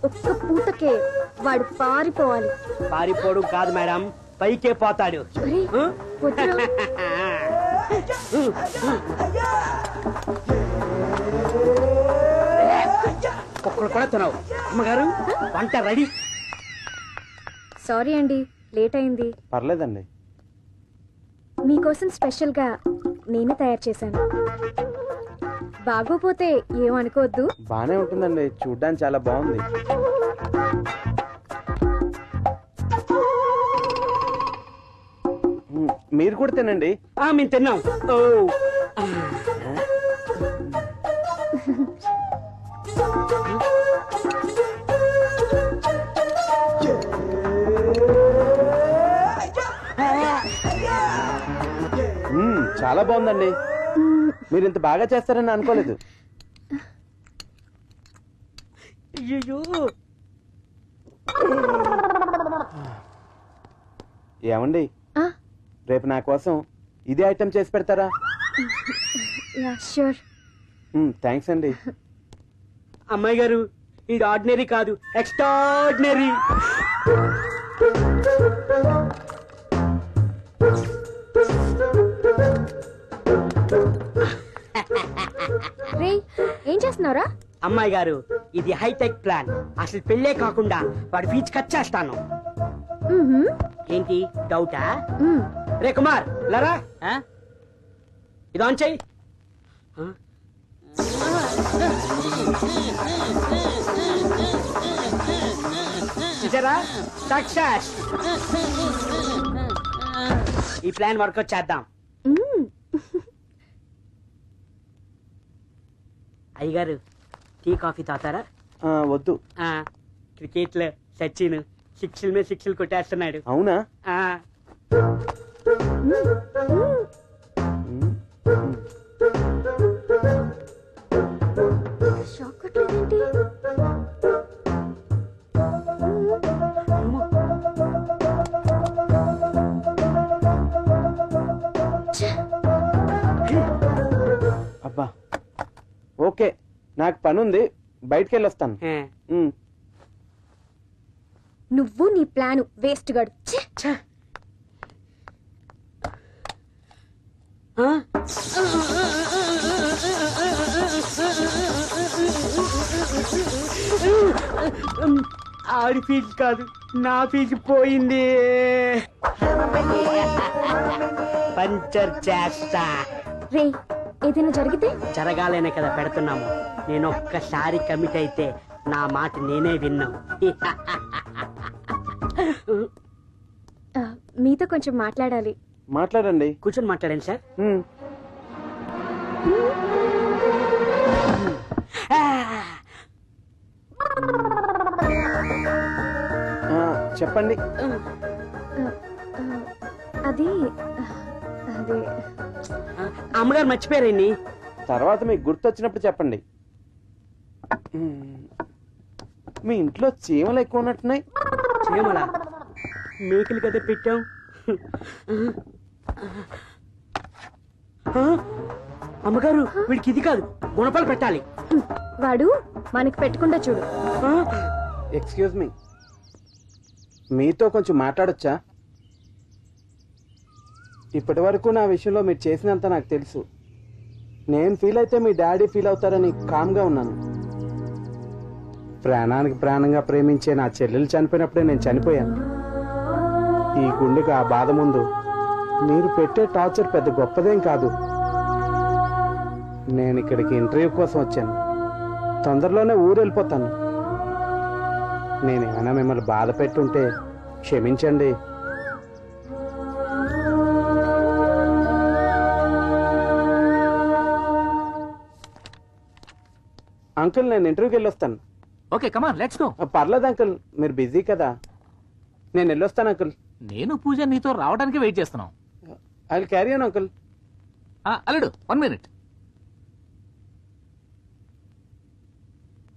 ఒక్క పూటకే వాడు పారిపోవాలి. పారిపోడు కాదు మేడం, పైకే పోతాడు. ఒక్కడు కూడా తినవు. అమ్మగారు వంట రెడీ. సారీ అండి, లేట్ అయింది. పర్లేదండి. మీకోసం స్పెషల్ గా నేనే తయారు చేశాను. బాగోపోతే ఏమనుకోవద్దు. బానే ఉంటుందండి, చూడ్డానికి చాలా బాగుంది. మీరు కూడా తినండి. మేము తిన్నాం. చాలా బాగుందండి. మీరు ఇంత బాగా చేస్తారని అనుకోలేదు. ఏమండి, రేపు నా కోసం ఇదే ఐటమ్ చేసి పెడతారా? ష్యూర్. థ్యాంక్స్ అండి. అమ్మాయి గారు, ఇది ఆర్డినరీ కాదు, ఎక్స్ట్రాడినరీ. రే, ఏం చేస్తున్నారా? అమ్మాయి గారు, ఇది హైటెక్ ప్లాన్. అసలు పెళ్ళే కాకుండా వాడి ఫీజు కట్ చేస్తాను. ఏంటి డౌటా? రే కుమార్, లరా ఇది ఆన్ చెయ్యి. చూసారా సక్సెస్. ఈ ప్లాన్ వర్కౌట్ చేద్దాం. అయ్యగారు టీ కాఫీ తాతారా? వద్దు. క్రికెట్ లో సచిన్ సిక్స్ల మీద సిక్స్లు కొట్టేస్తున్నాడు. అవునా? షాక్ కొట్టలేదేంటి? అబ్బా ఓకే, నాకు పనుంది, బయటికి వెళ్ళొస్తాను. నువ్వు నీ ప్లాన్ వేస్ట్ గడు. ఆడి ఫీజు కాదు, నా ఫీజు పోయింది. పంచర్ చేస్తా. రే, ఏదైనా జరిగితే? జరగాలనే కదా పెడుతున్నాము. నేను ఒక్కసారి కమిట్ అయితే నా మాట నేనే విన్నా. మీతో కొంచెం మాట్లాడాలి. మాట్లాడండి. కూర్చొని మాట్లాడండి సార్. చెప్పండి. అది అది అమ్మగారు మర్చిపోయారండి. తర్వాత మీకు గుర్తొచ్చినప్పుడు చెప్పండి. మీ ఇంట్లో చీమలు ఎక్కువ ఉన్నట్టున్నాయి. చీమలా? మేకలు కదా పెట్టాం. అమ్మగారు వీడికి ఇది కాదు, గుణపాలు పెట్టాలి. వాడు మనకి పెట్టకుండా చూడు. ఎక్స్క్యూజ్ మీ, మీతో కొంచెం మాట్లాడొచ్చా? ఇప్పటి వరకు నా విషయంలో మీరు చేసినంత నాకు తెలుసు. నేను ఫీల్ అయితే మీ డాడీ ఫీల్ అవుతారని కామ్గా ఉన్నాను. ప్రాణానికి ప్రాణంగా ప్రేమించే నా చెల్లెలు చనిపోయినప్పుడే నేను చనిపోయాను. ఈ గుండెకి ఆ బాధ ముందు మీరు పెట్టే టార్చర్ పెద్ద గొప్పదేం కాదు. నేను ఇక్కడికి ఇంటర్వ్యూ కోసం వచ్చాను. తొందరలోనే ఊరు వెళ్ళిపోతాను. నేనేమైనా మిమ్మల్ని బాధ పెట్టుంటే క్షమించండి. అంకుల్, నేను ఇంటర్వ్యూకి వెళ్ళొస్తాను. Okay, come on let's go. పర్లేదు అంకుల్, మీరు బిజీ కదా. నేను వెళ్ళొస్తాను అంకుల్. నేను పూజ నీతో రావడానికి వెయిట్ చేస్తున్నాం. I will carry on uncle. అల్లుడు 1 minute.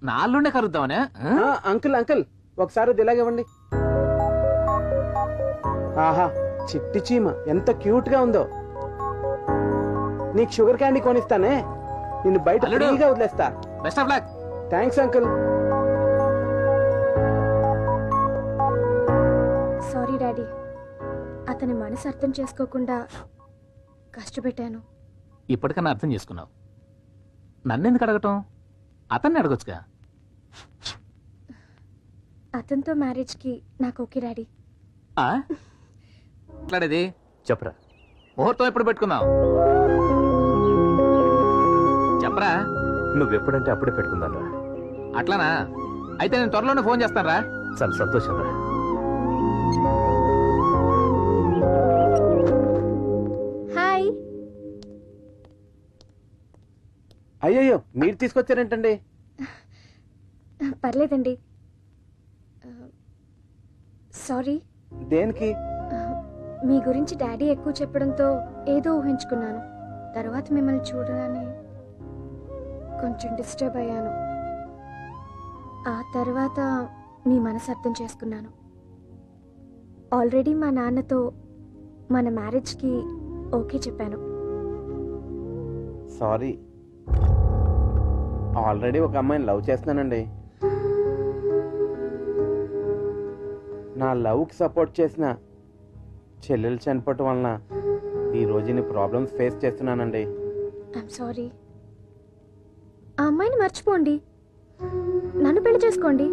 నా అల్లుండే కలుద్దామనే. అంకుల్ అంకుల్, ఒకసారి అది ఇలాగివ్వండి. ఆహా, చిట్టి చీమ ఎంత క్యూట్ గా ఉందో. నీకు షుగర్ క్యాండీ కొనిస్తానే, నిన్ను బయట ఫ్రీగా వదిలేస్తా. Best of luck. Thanks uncle. Sorry daddy, అతని మనసు అర్థం చేసుకోకుండా కష్టపెట్టాను. ఇప్పటికన్నా అర్థం చేసుకున్నావు. నన్నెందుకు అడగటం? అతన్ని అడగొచ్చుగా. అతనితో మ్యారేజ్కి నాకు ఓకే డాడీ. మాట్లాడేది చెప్పరా. ముహూర్తం ఎప్పుడు పెట్టుకుందాం చెప్పరా. నువ్వెప్పుడంటే అప్పుడే పెట్టుకుందాం రా. అట్లానా? అయితే నేను త్వరలోనే ఫోన్ చేస్తాను రా. చాలా సంతోషం రా. హాయ్. అయ్యయ్యో, మీరు తీసుకొచ్చారేంటండి? పర్లేదండి. సారీ. దేనికి? మీ గురించి డాడీ ఎక్కువ చెప్పడంతో ఏదో ఊహించుకున్నాను. తర్వాత మిమ్మల్ని చూడగానే కొంచెం డిస్టర్బ్ అయ్యాను. ఆ తర్వాత మీ మనసు అర్థం చేసుకున్నాను. ఆల్రెడీ మా నాన్నతో మన మ్యారేజ్కి ఓకే చెప్పాను. సారీ, ఆల్రెడీ ఒక అమ్మాయిని లవ్ చేస్తున్నానండి. నా లవ్కి సపోర్ట్ చేసిన చెల్లెలు చనిపోవటం వలన ఈరోజు ఇన్ని ప్రాబ్లమ్స్ ఫేస్ చేస్తున్నానండి. I'm sorry. ఆ అమ్మాయిని మర్చిపోండి, నన్ను పెళ్లి చేసుకోండి.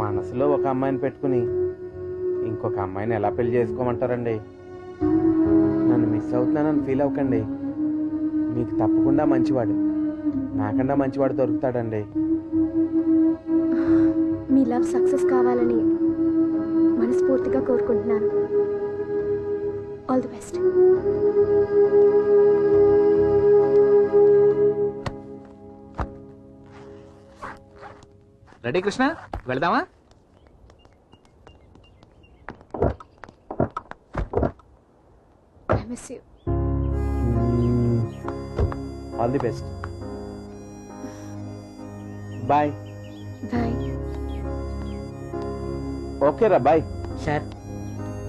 మనసులో ఒక అమ్మాయిని పెట్టుకుని ఇంకొక అమ్మాయిని ఎలా పెళ్లి చేసుకోమంటారండి? నన్ను మిస్ అవుతున్నానని ఫీల్ అవ్వకండి. మీకు తప్పకుండా మంచివాడు, నాకన్నా మంచివాడు దొరుకుతాడండి. మీ లవ్ సక్సెస్ కావాలని మనస్ఫూర్తిగా కోరుకుంటున్నాను. All the best. Ready Krishna, వెళదామా? I miss you. All the best. Bye. Bye. Okay రా, బాయ్. సార్,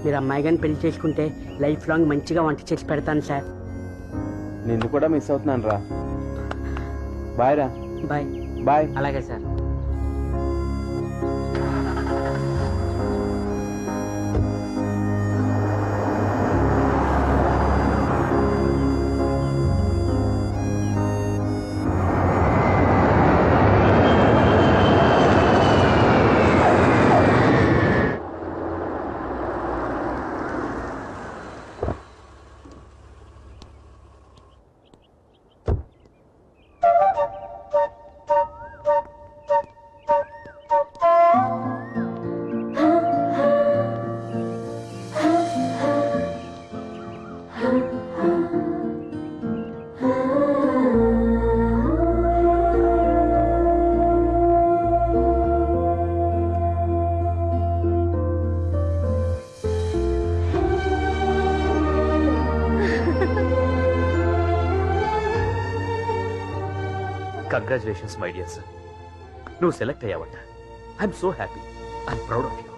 మీరు అమ్మాయి గారిని పెళ్లి చేసుకుంటే లైఫ్ లాంగ్ మంచిగా వంట చేసి పెడతాను సార్. నిన్ను కూడా మిస్ అవుతున్నాను రా. బాయ్ రా. బాయ్. బాయ్. అలాగే sir. Congratulations my dear sir. నువ్వు సెలెక్ట్ అయ్యావట. I'm so happy. I'm proud of you.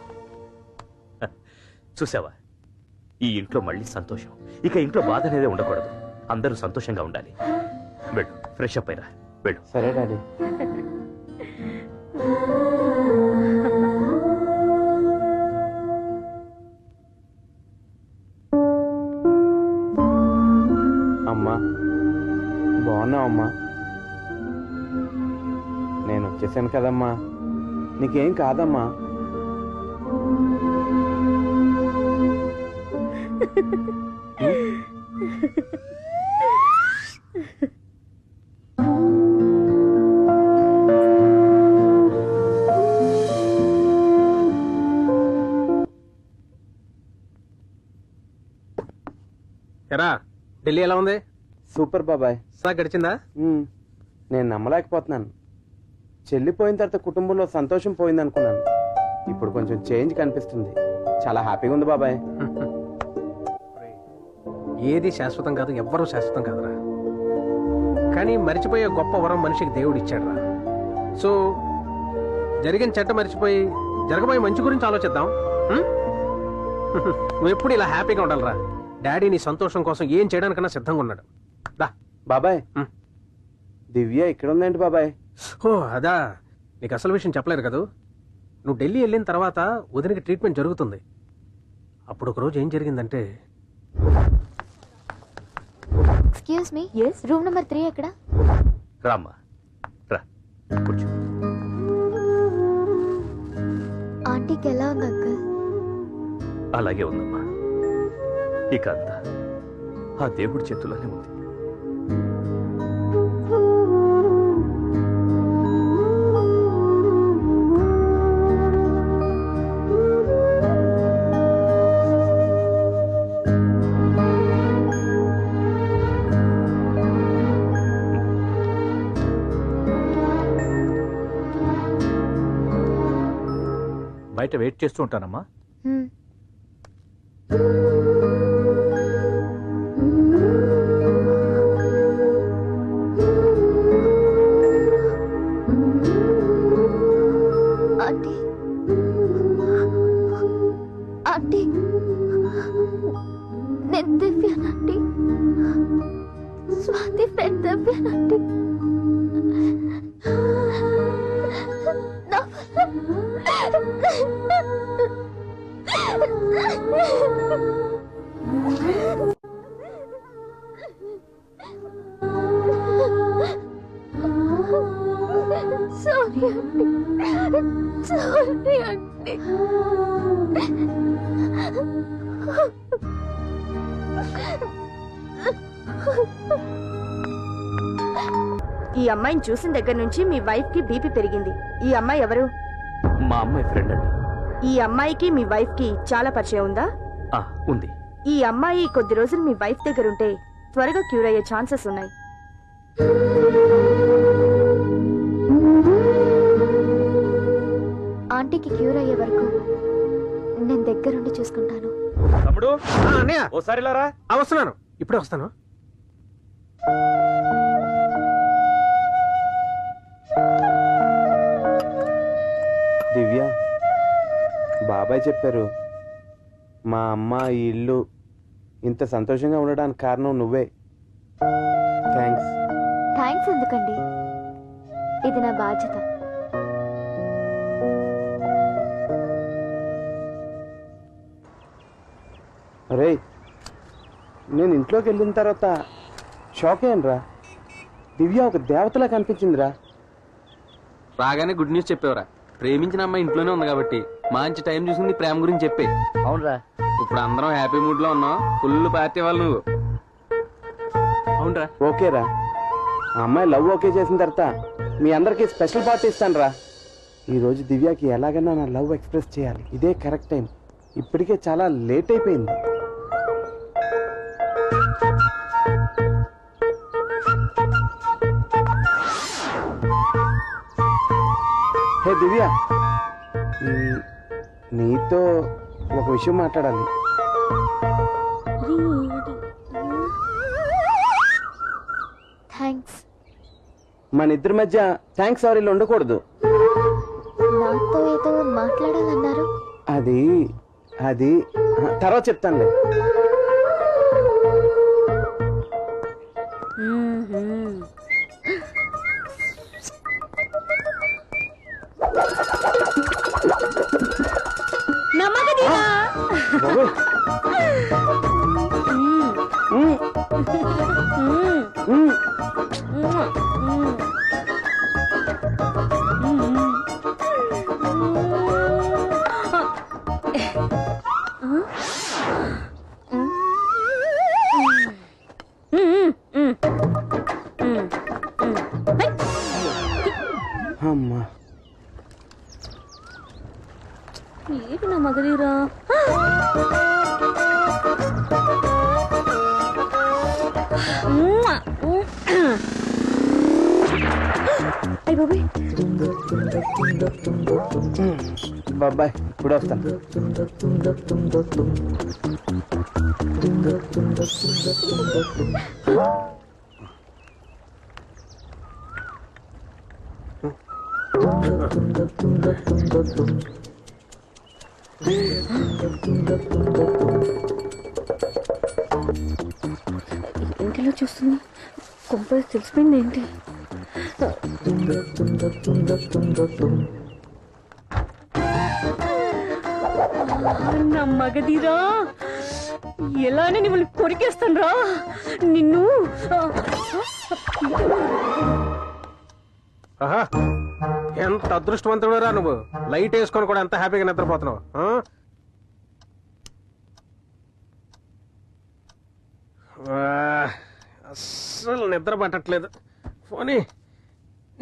చూసావా, ఈ ఇంట్లో మళ్ళీ సంతోషం. ఇక ఇంట్లో బాధ అనేదే ఉండకూడదు. అందరూ సంతోషంగా ఉండాలి. వెళ్ళు, ఫ్రెష్ అప్ అయిరా. వెళ్ళు. సరే డాడీ. అమ్మా, బాగున్నావు అమ్మా? నేను వచ్చేసాను కదమ్మా, నీకేం కాదమ్మా. ఎరా, ఢిల్లీ ఎలా ఉంది? సూపర్ బాబాయ్. గడిచిందా? నేను నమ్మలేకపోతున్నాను. చెల్లిపోయిన తర్వాత కుటుంబంలో సంతోషం పోయింది అనుకున్నాను. ఇప్పుడు కొంచెం చేంజ్ కనిపిస్తుంది. చాలా హ్యాపీగా ఉంది బాబాయ్. ఏది శాశ్వతం కాదు, ఎవ్వరూ శాశ్వతం కాదురా. కానీ మర్చిపోయే గొప్ప వరం మనిషికి దేవుడు ఇచ్చాడురా. సో జరిగిన చెడ్డ మర్చిపోయి జరగబోయే మంచి గురించి ఆలోచిద్దాం. నువ్వు ఎప్పుడు ఇలా హ్యాపీగా ఉండాలిరా. డాడీ నీ సంతోషం కోసం ఏం చేయడానికన్నా సిద్ధంగా ఉన్నాడు. దా బాబాయ్. దివ్య ఇక్కడ ఉందేంటి బాబాయ్? ఓ అదా, నీకు అసలు విషయం చెప్పలేదు కదా. నువ్వు ఢిల్లీ వెళ్ళిన తర్వాత వదినకి ట్రీట్మెంట్ జరుగుతుంది. అప్పుడు ఒక రోజు ఏం జరిగిందంటే, ఎక్స్క్యూజ్ మీ, రూమ్ నెంబర్ 3 ఎక్కడ? రామ్మా, రా కూర్చో. ఆంటీకి ఎలా ఉంది అంకుల్? అలాగే ఉందమ్మా. ఇక అంతా ఆ దేవుడి చేతుల్లోనే ఉంది. బయట వెయిట్ చేస్తూ ఉంటానమ్మా. ఆంటీ, ఆంటీ, నేను దివ్యానండి. స్వాతి ఫ్రెండ్ దివ్యానండి. సారీ అండి, సారీ అండి. ఈ అమ్మాయిని చూసిన దగ్గర నుంచి మీ వైఫ్ కి బీపీ పెరిగింది. ఈ అమ్మాయి ఎవరు? మా అమ్మాయి ఫ్రెండ్ అండి. ఈ అమ్మాయికి మీ వైఫ్ కి చాలా పరిచయం ఉందా? ఉంది. ఈ అమ్మాయి కొద్ది రోజులు మీ వైఫ్ దగ్గర ఉంటే త్వరగా క్యూర్ అయ్యే ఛాన్సెస్ ఉన్నాయి. ఆంటీకి క్యూర్ అయ్యే వరకు నేను దగ్గరుండి చూసుకుంటాను. తమ్ముడు అన్నయ్య ఓసారి లారా. వస్తున్నాను, ఇప్పుడే వస్తాను. దివ్య, బాబాయ్ చెప్పారు మా అమ్మ ఈ ఇల్లు ఇంత సంతోషంగా ఉండడానికి కారణం నువ్వే. థ్యాంక్స్. థ్యాంక్స్ ఎందుకండి, ఇది నా బాధ్యత. అరే, నేను ఇంట్లోకి వెళ్ళిన తర్వాత షాక్ అయ్యానురా. దివ్య ఒక దేవతలా కనిపించిందిరా. రాగానే గుడ్ న్యూస్ చెప్పేవరా. ప్రేమించిన అమ్మాయి ఇంట్లోనే ఉంది కాబట్టి మంచి టైం చూసింది ప్రేమ గురించి చెప్పే. అవునరా, ఇప్పుడు అందరం హ్యాపీ మూడ్ లో ఉన్నాం. ఫుల్ పార్టీ వాళ్ళు నువ్వు. అవునరా. ఓకేరా, ఆ అమ్మాయి లవ్ ఓకే చేసిన తర్వాత మీ అందరికి స్పెషల్ పార్టీ ఇస్తాను రా. ఈరోజు దివ్యకి ఎలాగైనా నా లవ్ ఎక్స్ప్రెస్ చేయాలి. ఇదే కరెక్ట్ టైం. ఇప్పటికే చాలా లేట్ అయిపోయింది. హే దివ్య, నీతో ఒక విషయం మాట్లాడాలి. థ్యాంక్స్. మన ఇద్దరి మధ్య థ్యాంక్స్ సారీలు ఉండకూడదు. నాతో ఏదో మాట్లాడాలన్నారు. అది అది తర్వాత చెప్తానులే. అమ్మా, ఏంటి నా మగధీరా? బాబాయ్ ఇప్పుడు వస్తాను. ఇంటిలో చూస్తుంది. కొంపది తెలిసిపోయింది ఏంటి? నా మగధీరా, ఎలానే మిమ్మల్ని కొరికేస్తాను రా నిన్ను. ఎంత అదృష్టవంతుడు రా నువ్వు. లైట్ వేసుకొని కూడా ఎంత హ్యాపీగా నిద్రపోతున్నావు. అస్సలు నిద్ర పట్టట్లేదు. పోనీ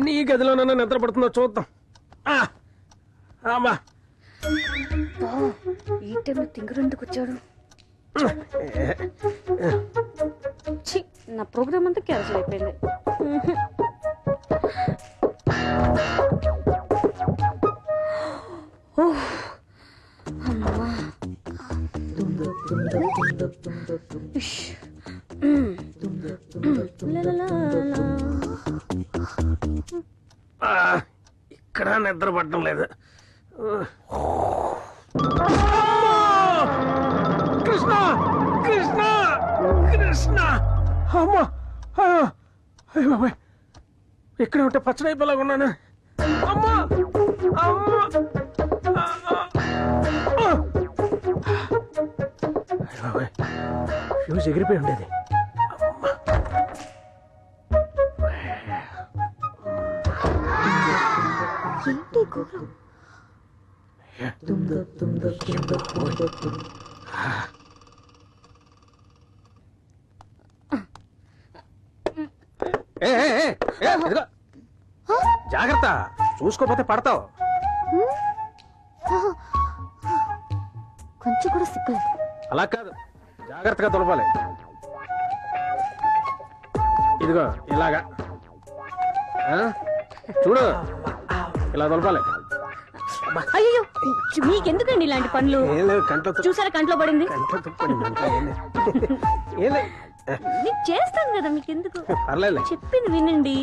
నీ గదిలోనన్నా నిద్ర పడుతుందో చూద్దాం. ఈ టైంలో తింగరెందుకు వచ్చాడు? నా ప్రోగ్రామ్ అంతా క్యాన్సిల్ అయిపోయింది. ఇక్కడ నిద్ర పడడం లేదు. కృష్ణ కృష్ణ కృష్ణ, అమ్మా, అయ్య బాబాయ్, ఇక్కడ ఉంటే పచ్చడి అయిపోలాగా ఉన్నాను. అమ్మా అమ్మా, ఫ్యూజ్ ఎగిరిపోయి ఉండేది. ఏంటి ఘోరం? జాగ్రత్త, చూసుకోపోతే పడతావు. కొంచెం కూడా సిగ్గులేదు. అలా కాదు, జాగ్రత్తగా తొలపాలి. ఇదిగో ఇలాగా చూడు, ఇలా తొలపాలి. అయ్యో మీకెందుకండి ఇలాంటి పనులు? కంట్లో చూసారా కంట్లో పడింది. నేను చేస్తాను కదా, మీకెందుకు? పర్లేదు, చెప్పింది వినండి.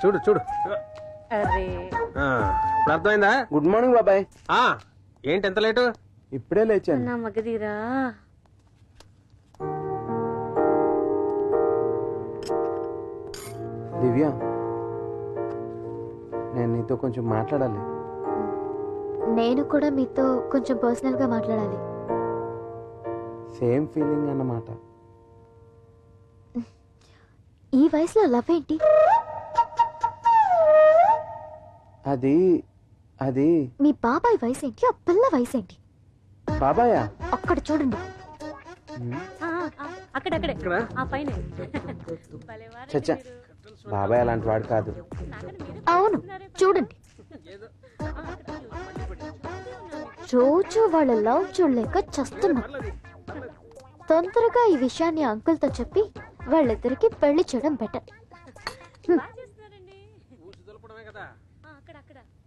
చూడు చూడు. అరే ఇప్పుడు అర్థమైందా? గుడ్ మార్నింగ్ బాబాయ్. ఏంటి ఎంత లేటు? ఇప్పుడే లేచాను. నా మగధీరా. దివ్య, నేను నీతో కొంచెం మాట్లాడాలి. నేను కూడా మీతో కొంచెం పర్సనల్ గా మాట్లాడాలి. సేమ్ ఫీలింగ్ అన్నమాట. ఈ వయసులో లవ్ ఏంటి? అది అది మీ బాబాయ్ వయసు ఏంటి, ఆ పిల్ల వయసు ఏంటి? బాబాయా? అక్కడ చూడండి. అక్కడక్కడే ఆ పైన. చచ్చా, బాబాయ్ అలాంటి వాడు కాదు. అవును చూడండి. రోజు వాళ్ళ లవ్ చూడలేక చస్తున్నా. తొందరగా ఈ విషయాన్ని అంకుల్ తో చెప్పి వాళ్ళిద్దరికి పెళ్లి చేయడం బెటర్.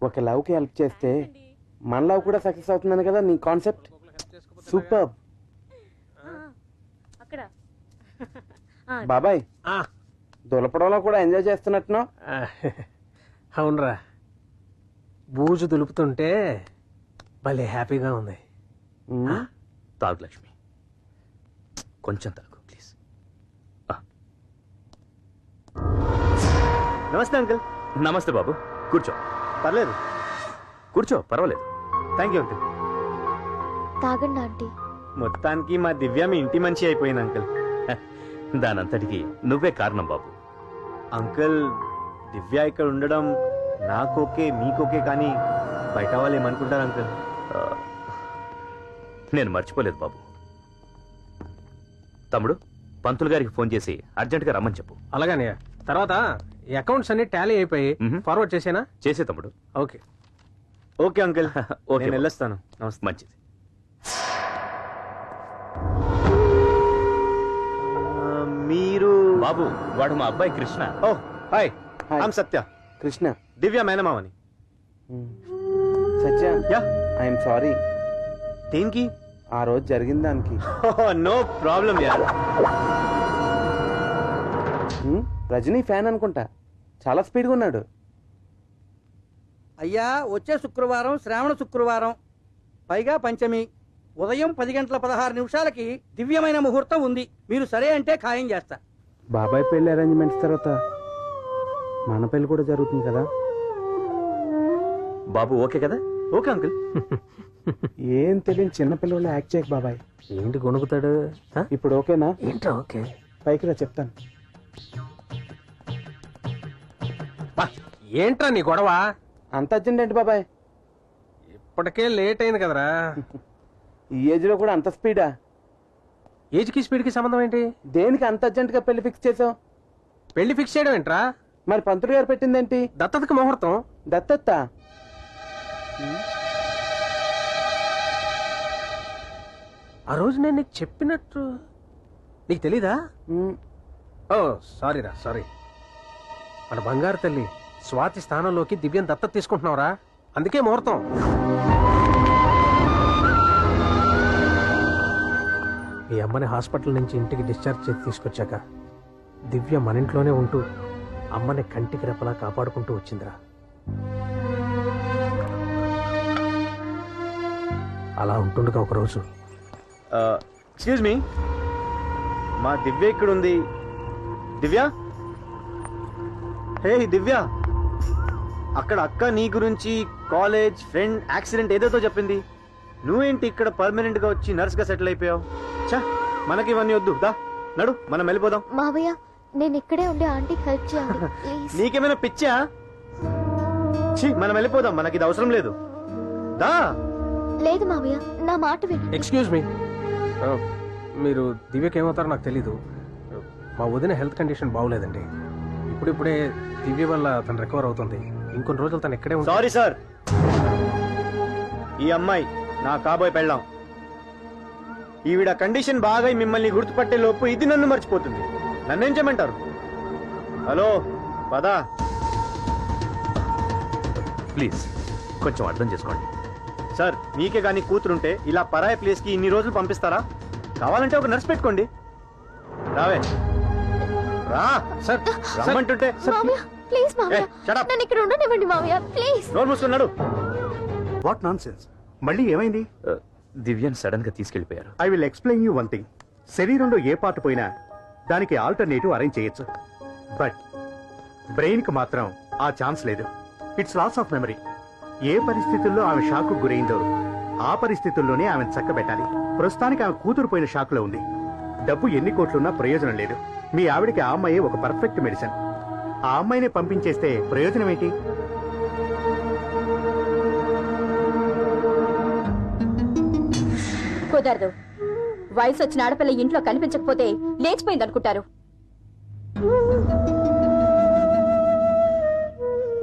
ఒక లవ్ కి హెల్ప్ చేస్తే మన లవ్ కూడా సక్సెస్ అవుతుందని కదా నీ కాన్సెప్ట్. సూపర్. బాబాయ్, దులపడంలో కూడా ఎంజాయ్ చేస్తున్నట్టున్నావు. అవునరా, బూజు దులుపుతుంటే భలే హ్యాపీగా ఉంది. తాగు లక్ష్మి, కొంచెం తాగు ప్లీజ్. నమస్తే అంకుల్. నమస్తే బాబు, కూర్చో. పర్లేదు, కూర్చో, పర్వాలేదు. Thank you uncle. తాగండి ఆంటీ. మొత్తానికి మా దివ్య మీ ఇంటి మంచి అయిపోయింది అంకుల్. దానంతటికి నువ్వే కారణం బాబు. అంకుల్, దివ్య ఇక్కడ ఉండడం నాకోకే మీకోకే, కానీ బయట వాళ్ళు ఏమనుకుంటారు అంకుల్? నేను మర్చిపోలేదు బాబు. తమ్ముడు, పంతులు గారికి ఫోన్ చేసి అర్జెంట్ గా రమ్మని చెప్పు. అలాగనే. తర్వాత ఈ అకౌంట్స్ అన్ని టాలీ అయిపోయి ఫార్వర్డ్ చేసేనా? చేసే తమ్ముడు. ఓకే ఓకే అంకుల్, ఓకే, నేను వెళ్ళొస్తాను. నమస్తే. మంచిది. మీరు? బాబు, వాడు మా అబ్బాయి Krishna. Oh hi, I'm Satya. Krishna, Divya మేనమావని. Satya, yeah, I'm sorry. దేనికి? ఆ రోజు జరిగిన దానికి. నో ప్రాబ్లం యార్. రజనీ ఫ్యాన్ అనుకుంటా, చాలా స్పీడ్గా ఉన్నాడు. అయ్యా, వచ్చే శుక్రవారం శ్రావణ శుక్రవారం, పైగా పంచమి, ఉదయం 10:16 దివ్యమైన ముహూర్తం ఉంది. మీరు సరే అంటే ఖాయం చేస్తా. బాబాయ్ పెళ్లి అరేంజ్మెంట్స్ తర్వాత మన పెళ్లి కూడా జరుగుతుంది కదా. బాబు ఓకే కదా? Okay uncle. ఏం తెలియని చిన్నపిల్లలు యాక్ట్ చేయకు బాబాయ్. ఏంటి గొనుగుతాడు? ఇప్పుడు ఓకేనా? ఏంట్రా ఓకే? పైకి రా చెప్తాను. ఏంట్రా నీ గొడవ? అంత అర్జెంట్ ఏంటి బాబాయ్? ఇప్పటికే లేట్ అయింది కదరా. ఈ ఏజ్ లో కూడా అంత స్పీడా? ఏజ్ కి స్పీడ్ కి సంబంధం ఏంటి? దేనికి అంత అర్జెంట్ గా పెళ్లి ఫిక్స్ చేసావు? పెళ్లి ఫిక్స్ చేయడం ఏంట్రా? మరి పంతులు గారు పెట్టిందేంటి? దత్తతకి ముహూర్తం. దత్తత? ఆ రోజు నేను నీకు చెప్పినట్టు నీకు తెలీదా? ఓ సారీరా, సారీ. మన బంగారు తల్లి స్వాతి స్థానంలోకి దివ్యం దత్తత తీసుకుంటున్నావురా, అందుకే ముహూర్తం. ఈ అమ్మని హాస్పిటల్ నుంచి ఇంటికి డిశ్చార్జ్ చేసి తీసుకొచ్చాక దివ్య మన ఇంట్లోనే ఉంటూ అమ్మని కంటికి రెప్పలా కాపాడుకుంటూ వచ్చిందిరా. అలా ఉంటుండగా ఒకరోజు, ఎక్స్క్యూజ్ మీ, మా దివ్య ఇక్కడ ఉంది. దివ్య, హే దివ్య, అక్కడ అక్క నీ గురించి కాలేజ్ ఫ్రెండ్ యాక్సిడెంట్ ఏదేదో చెప్పింది. నువ్వేంటి ఇక్కడ పర్మనెంట్ గా వచ్చి నర్స్ గా సెటిల్ అయిపోయావు? చా, మనకి ఇవన్నీ వద్దు, దా నడు, మనం వెళ్ళిపోదాం. మావయ్య, నేను ఇక్కడే ఉండే ఆంటీకి హెల్ప్ చేయాలి ప్లీజ్. నీకేమైనా పిచ్చా? మనం వెళ్ళిపోదాం, మనకి ఇది అవసరం లేదు. దా. లేదు మావయ్య, నా మాట విను. ఎక్స్క్యూజ్ మీ, మీరు దివ్యకి ఏమవుతారో నాకు తెలీదు. మా వదిన హెల్త్ కండిషన్ బాగోలేదండి. ఇప్పుడిప్పుడే దివ్య వల్ల తను రికవర్ అవుతుంది. ఇంకొన్ని రోజులు తను ఇక్కడే ఉంటుంది. సారీ సార్, ఈ అమ్మాయి నా కాబోయే పెళ్ళాం. ఈవిడ కండిషన్ బాగా మిమ్మల్ని గుర్తుపట్టే లోపు ఇది నన్ను మర్చిపోతుంది. నన్నేం చేయమంటారు? హలో పదా. ప్లీజ్ కొంచెం అర్థం చేసుకోండి. సార్ మీకే కానీ కూతురుంటే ఇలా పరాయి ప్లేస్కి ఇన్ని రోజులు పంపిస్తారా? కావాలంటే ఒక నర్స్ పెట్టుకోండి. రావే రా. సార్ రమ్మంటుంటే ప్లీజ్ మావయ్య, నన్ను ఇక్కడ ఉండనివ్వండి మావయ్య, ప్లీజ్. నోరు మూసుకున్నాడు. What non sense? మళ్ళీ ఏమైంది? దివ్యన్ సడన్ గా తీసుకెళ్లిపోయారు. I will explain you one thing. శరీరంలో ఏ పార్ట్ పోయినా దానికి ఆల్టర్నేటివ్ అరేంజ్ చేయొచ్చు, బట్ బ్రెయిన్ కి మాత్రం ఆ ఛాన్స్ లేదు. It's loss of memory. ఏ పరిస్థితుల్లో ఆమె షాక్ గురైందో ఆ పరిస్థితుల్లోనే ఆమెను చక్కబెట్టాలి. ప్రస్తుతానికి ఆమె కూతురు పోయిన షాక్ లో ఉంది. డబ్బు ఎన్ని కోట్లున్నా ప్రయోజనం లేదు. మీ ఆవిడకి ఆ అమ్మాయి ఒక పర్ఫెక్ట్ మెడిసిన్. ఆ అమ్మాయిని పంపించేస్తే ప్రయోజనం ఏంటి? కుదరదు. వయసు వచ్చిన ఆడపిల్ల ఇంట్లో కనిపించకపోతే లేచిపోయింది అనుకుంటారు.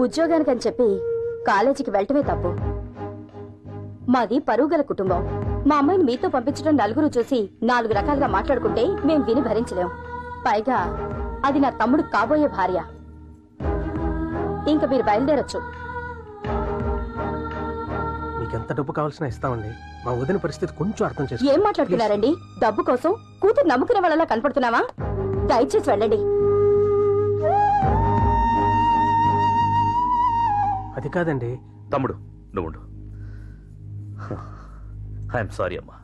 ఉద్యోగానికని చెప్పి కాలేజీకి వెళ్ళటమే తప్పు. మాది పరుగుగల కుటుంబం. మా అమ్మాయిని మీతో పంపించడం నలుగురు చూసి 4 రకాలుగా మాట్లాడుకుంటే మేం విని భరించలేం. పైగా అది నా తమ్ముడు కాబోయే భార్య. ఇంక మీరు బయలుదేరొచ్చు. మీకెంత డబ్బు కావాల్సిన ఇస్తామండి. మా వదిన పరిస్థితి కొంచెం అర్థం చేసుకోండి. ఏం మాట్లాడుతున్నారండి? డబ్బు కోసం కూతురు నమ్ముకునే వాళ్ళలా కనపడుతున్నావా? దయచేసి వెళ్ళండి. అది కాదండి. తమ్ముడు నువ్వు ఐఎమ్ సారీ అమ్మా.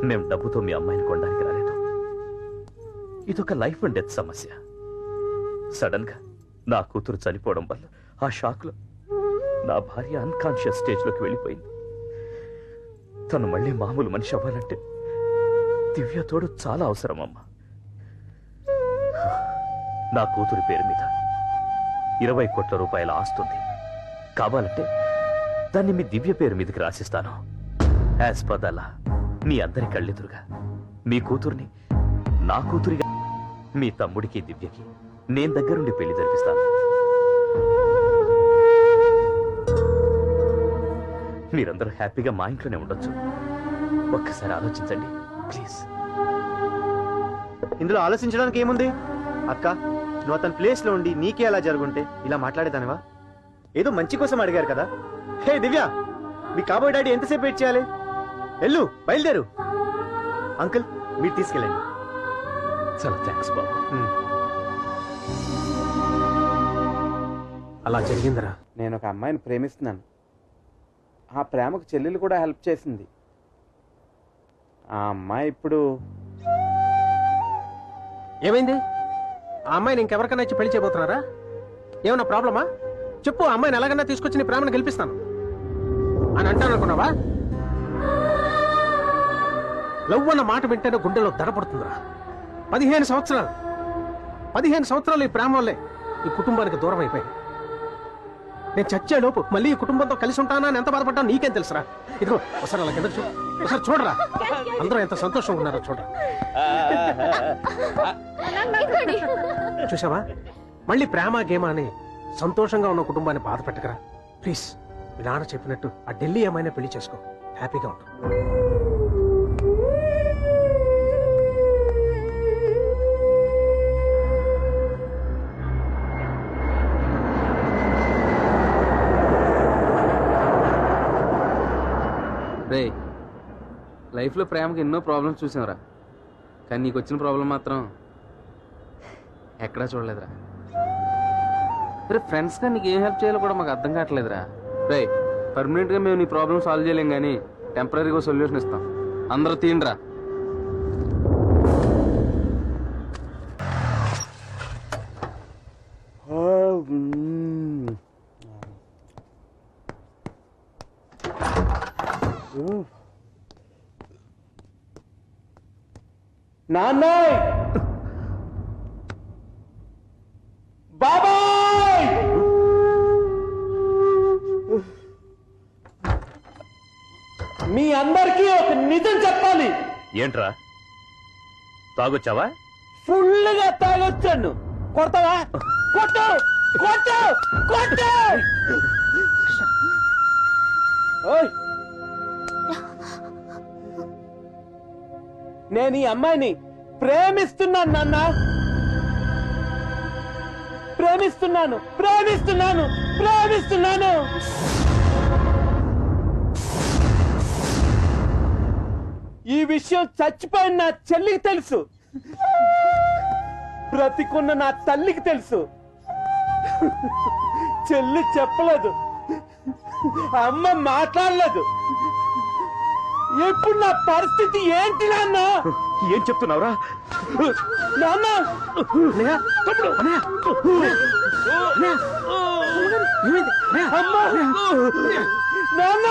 మేము డబ్బుతో మీ అమ్మాయిని కొనడానికి రాలేదు. ఇదొక లైఫ్ అండ్ డెత్ సమస్య. సడన్ గా నా కూతురు చనిపోవడం వల్ల ఆ షాక్ లో నా భార్య అన్కాన్షియస్ స్టేజ్ లోకి వెళ్ళిపోయింది. తను మళ్ళీ మామూలు మనిషి అవ్వాలంటే దివ్య తోడు చాలా అవసరం అమ్మా. నా కూతురి పేరు మీద 20 కోట్ల రూపాయల ఆస్తుంది. కావాలంటే దాన్ని మీ దివ్య పేరు మీదకి రాసిస్తాను. యాజ్ పదలా మీ అందరి కళ్ళెదురుగా మీ కూతుర్ని నా కూతురిగా మీ తమ్ముడికి దివ్యకి నేను దగ్గరుండి పెళ్లి జరిపిస్తాను. మీరందరూ హ్యాపీగా మా ఇంట్లోనే ఉండొచ్చు. ఒక్కసారి ఆలోచించండి ప్లీజ్. ఇందులో ఆలోచించడానికి ఏముంది అక్క? నువ్వు అతని ప్లేస్ లో ఉండి నీకే అలా జరుగుంటే ఇలా మాట్లాడేదానివా? ఏదో మంచి కోసం అడిగారు కదా. హే దివ్య, మీ కాబోయే డాడీ ఎంతసేపు వెయిట్ చేయాలి? వెళ్ళు, బయలుదేరు. అంకుల్ మీరు తీసుకెళ్ళండి. చాలా థ్యాంక్స్ బాబు. అలా జరిగిందిరా. నేను ఒక అమ్మాయిని ప్రేమిస్తున్నాను. ఆ ప్రేమకు చెల్లెలు కూడా హెల్ప్ చేసింది. ఆ అమ్మాయి ఇప్పుడు ఏమైంది? ఆ అమ్మాయిని ఇంకెవరికైనా ఇచ్చి పెళ్లి చేయబోతున్నారా? ఏమన్నా ప్రాబ్లమా? చెప్పు. ఆ అమ్మాయిని ఎలాగన్నా తీసుకొచ్చి నీ ప్రేమను గెలిపిస్తాను అని అంటాను అనుకున్నావా? లవ్ అన్న మాట వింటేనే గుండెలో దడపడుతుందిరా. 15 సంవత్సరాలు ఈ ప్రేమ వల్లే ఈ కుటుంబానికి దూరం అయిపోయాయి. నేను చచ్చేలోపు మళ్ళీ ఈ కుటుంబంతో కలిసి ఉంటానా అని ఎంత బాధపడ్డా నీకేం తెలుసురా? ఇదిగో ఒకసారి అలా కింద ఒకసారి చూడరా. అందరూ ఎంత సంతోషంగా ఉన్నారో చూడరా. చూసావా? మళ్ళీ ప్రేమ గేమ అని సంతోషంగా ఉన్న కుటుంబాన్ని బాధ పెట్టకరా ప్లీజ్. మీ నాన్న చెప్పినట్టు ఆ ఢిల్లీ ఏమైనా పెళ్లి చేసుకో. హ్యాపీగా ఉంటాం. రే, లైఫ్లో ప్రేమకి ఎన్నో ప్రాబ్లమ్స్ చూసాంరా, కానీ నీకు వచ్చిన ప్రాబ్లం మాత్రం ఎక్కడా చూడలేదురా. రే, ఫ్రెండ్స్గా నీకు ఏం హెల్ప్ చేయాలో కూడా మాకు అర్థం కావట్లేదురా. రే, పర్మనెంట్గా మేము నీ ప్రాబ్లమ్ సాల్వ్ చేయలేం, కానీ టెంపరీగా సొల్యూషన్ ఇస్తాం. అందరూ తీయండిరా. నాన్నయ్, బాబాయ్, మీ అందరికీ ఒక నిజం చెప్పాలి. ఏంట్రా తాగొచ్చావా? ఫుల్గా తాగొచ్చాను. కొడతావా? కొట్టు కొట్టు కొట్టు. ఓయ్, నేను ఈ అమ్మాయిని ప్రేమిస్తున్నాను నాన్న, ప్రేమిస్తున్నాను ప్రేమిస్తున్నాను ప్రేమిస్తున్నాను. ఈ విషయం చచ్చిపోయిన నా చెల్లికి తెలుసు, బ్రతికున్న నా తల్లికి తెలుసు. చెల్లి చెప్పలేదు, అమ్మ మాట్లాడలేదు. ఇప్పుడు నా పరిస్థితి ఏంటి నాన్న? ఏం చెప్తున్నావురా నాన్న? అమ్మ! నాన్న!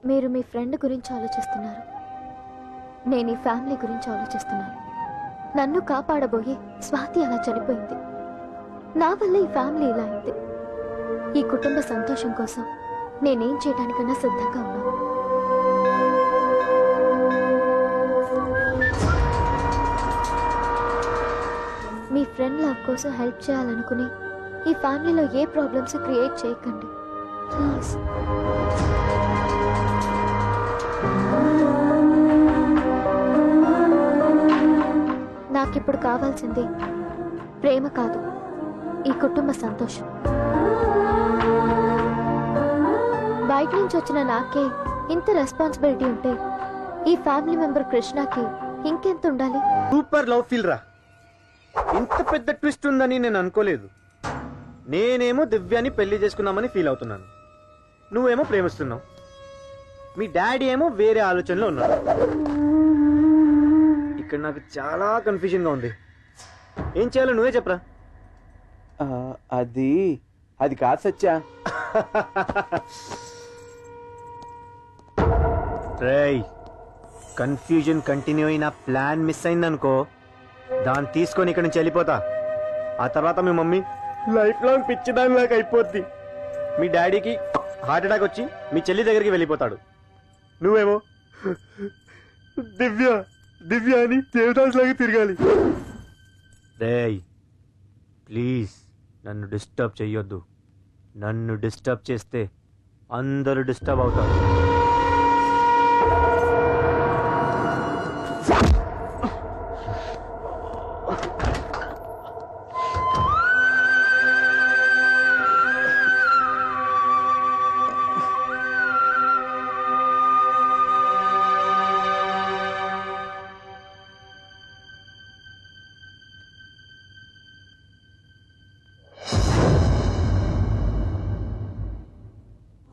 మీరు మీ ఫ్రెండ్ గురించి ఆలోచిస్తున్నారు, నేను ఈ ఫ్యామిలీ గురించి ఆలోచిస్తున్నాను. నన్ను కాపాడబోయి స్వాతి అలా చనిపోయింది. నా వల్ల ఈ ఫ్యామిలీ ఇలా అయింది. ఈ కుటుంబ సంతోషం కోసం నేనేం చేయడానికన్నా సిద్ధంగా ఉన్నాను. మీ ఫ్రెండ్ లవ్ కోసం హెల్ప్ చేయాలనుకుని ఈ ఫ్యామిలీలో ఏ ప్రాబ్లమ్స్ క్రియేట్ చేయకండి ప్లీజ్. నాకిప్పుడు కావాల్సింది ప్రేమ కాదు, ఈ కుటుంబ సంతోషం. బయట నుంచి వచ్చిన నాకే ఇంత రెస్పాన్సిబిలిటీ ఉంటే ఈ ఫ్యామిలీ మెంబర్ కృష్ణకి ఇంకెంత ఉండాలి? సూపర్ లవ్ ఫీల్ రా. ఇంత పెద్ద ట్విస్ట్ ఉందని నేను అనుకోలేదు. నేనేమో దివ్యాని పెళ్లి చేసుకుందామని ఫీల్ అవుతున్నాను, నువ్వేమో ప్రేమిస్తున్నావు. మీ డాడీ ఏమో వేరే ఆలోచనలో ఉన్నాడు. ఇక్కడ నాకు చాలా కన్ఫ్యూజన్ గా ఉంది. ఏం చేయాలో నువ్వే చెప్పరా. అది కాదు సత్యా. రేయ్, కన్ఫ్యూజన్ కంటిన్యూ అయిన ప్లాన్ మిస్ అయిందనుకో, దాన్ని తీసుకొని ఇక్కడ నుంచి వెళ్ళిపోతా. ఆ తర్వాత మీ మమ్మీ లైఫ్ లాంగ్ పిచ్చిదానిలాగా అయిపోద్ది. మీ డాడీకి హార్ట్ అటాక్ వచ్చి మీ చెల్లి దగ్గరికి వెళ్ళిపోతాడు. నువ్వేమో దివ్య దివ్య అని దేవదాస్ లాగా తిరగాలి. రేయ్ ప్లీజ్ నన్ను డిస్టర్బ్ చెయ్యొద్దు. నన్ను డిస్టర్బ్ చేస్తే అందరూ డిస్టర్బ్ అవుతారు.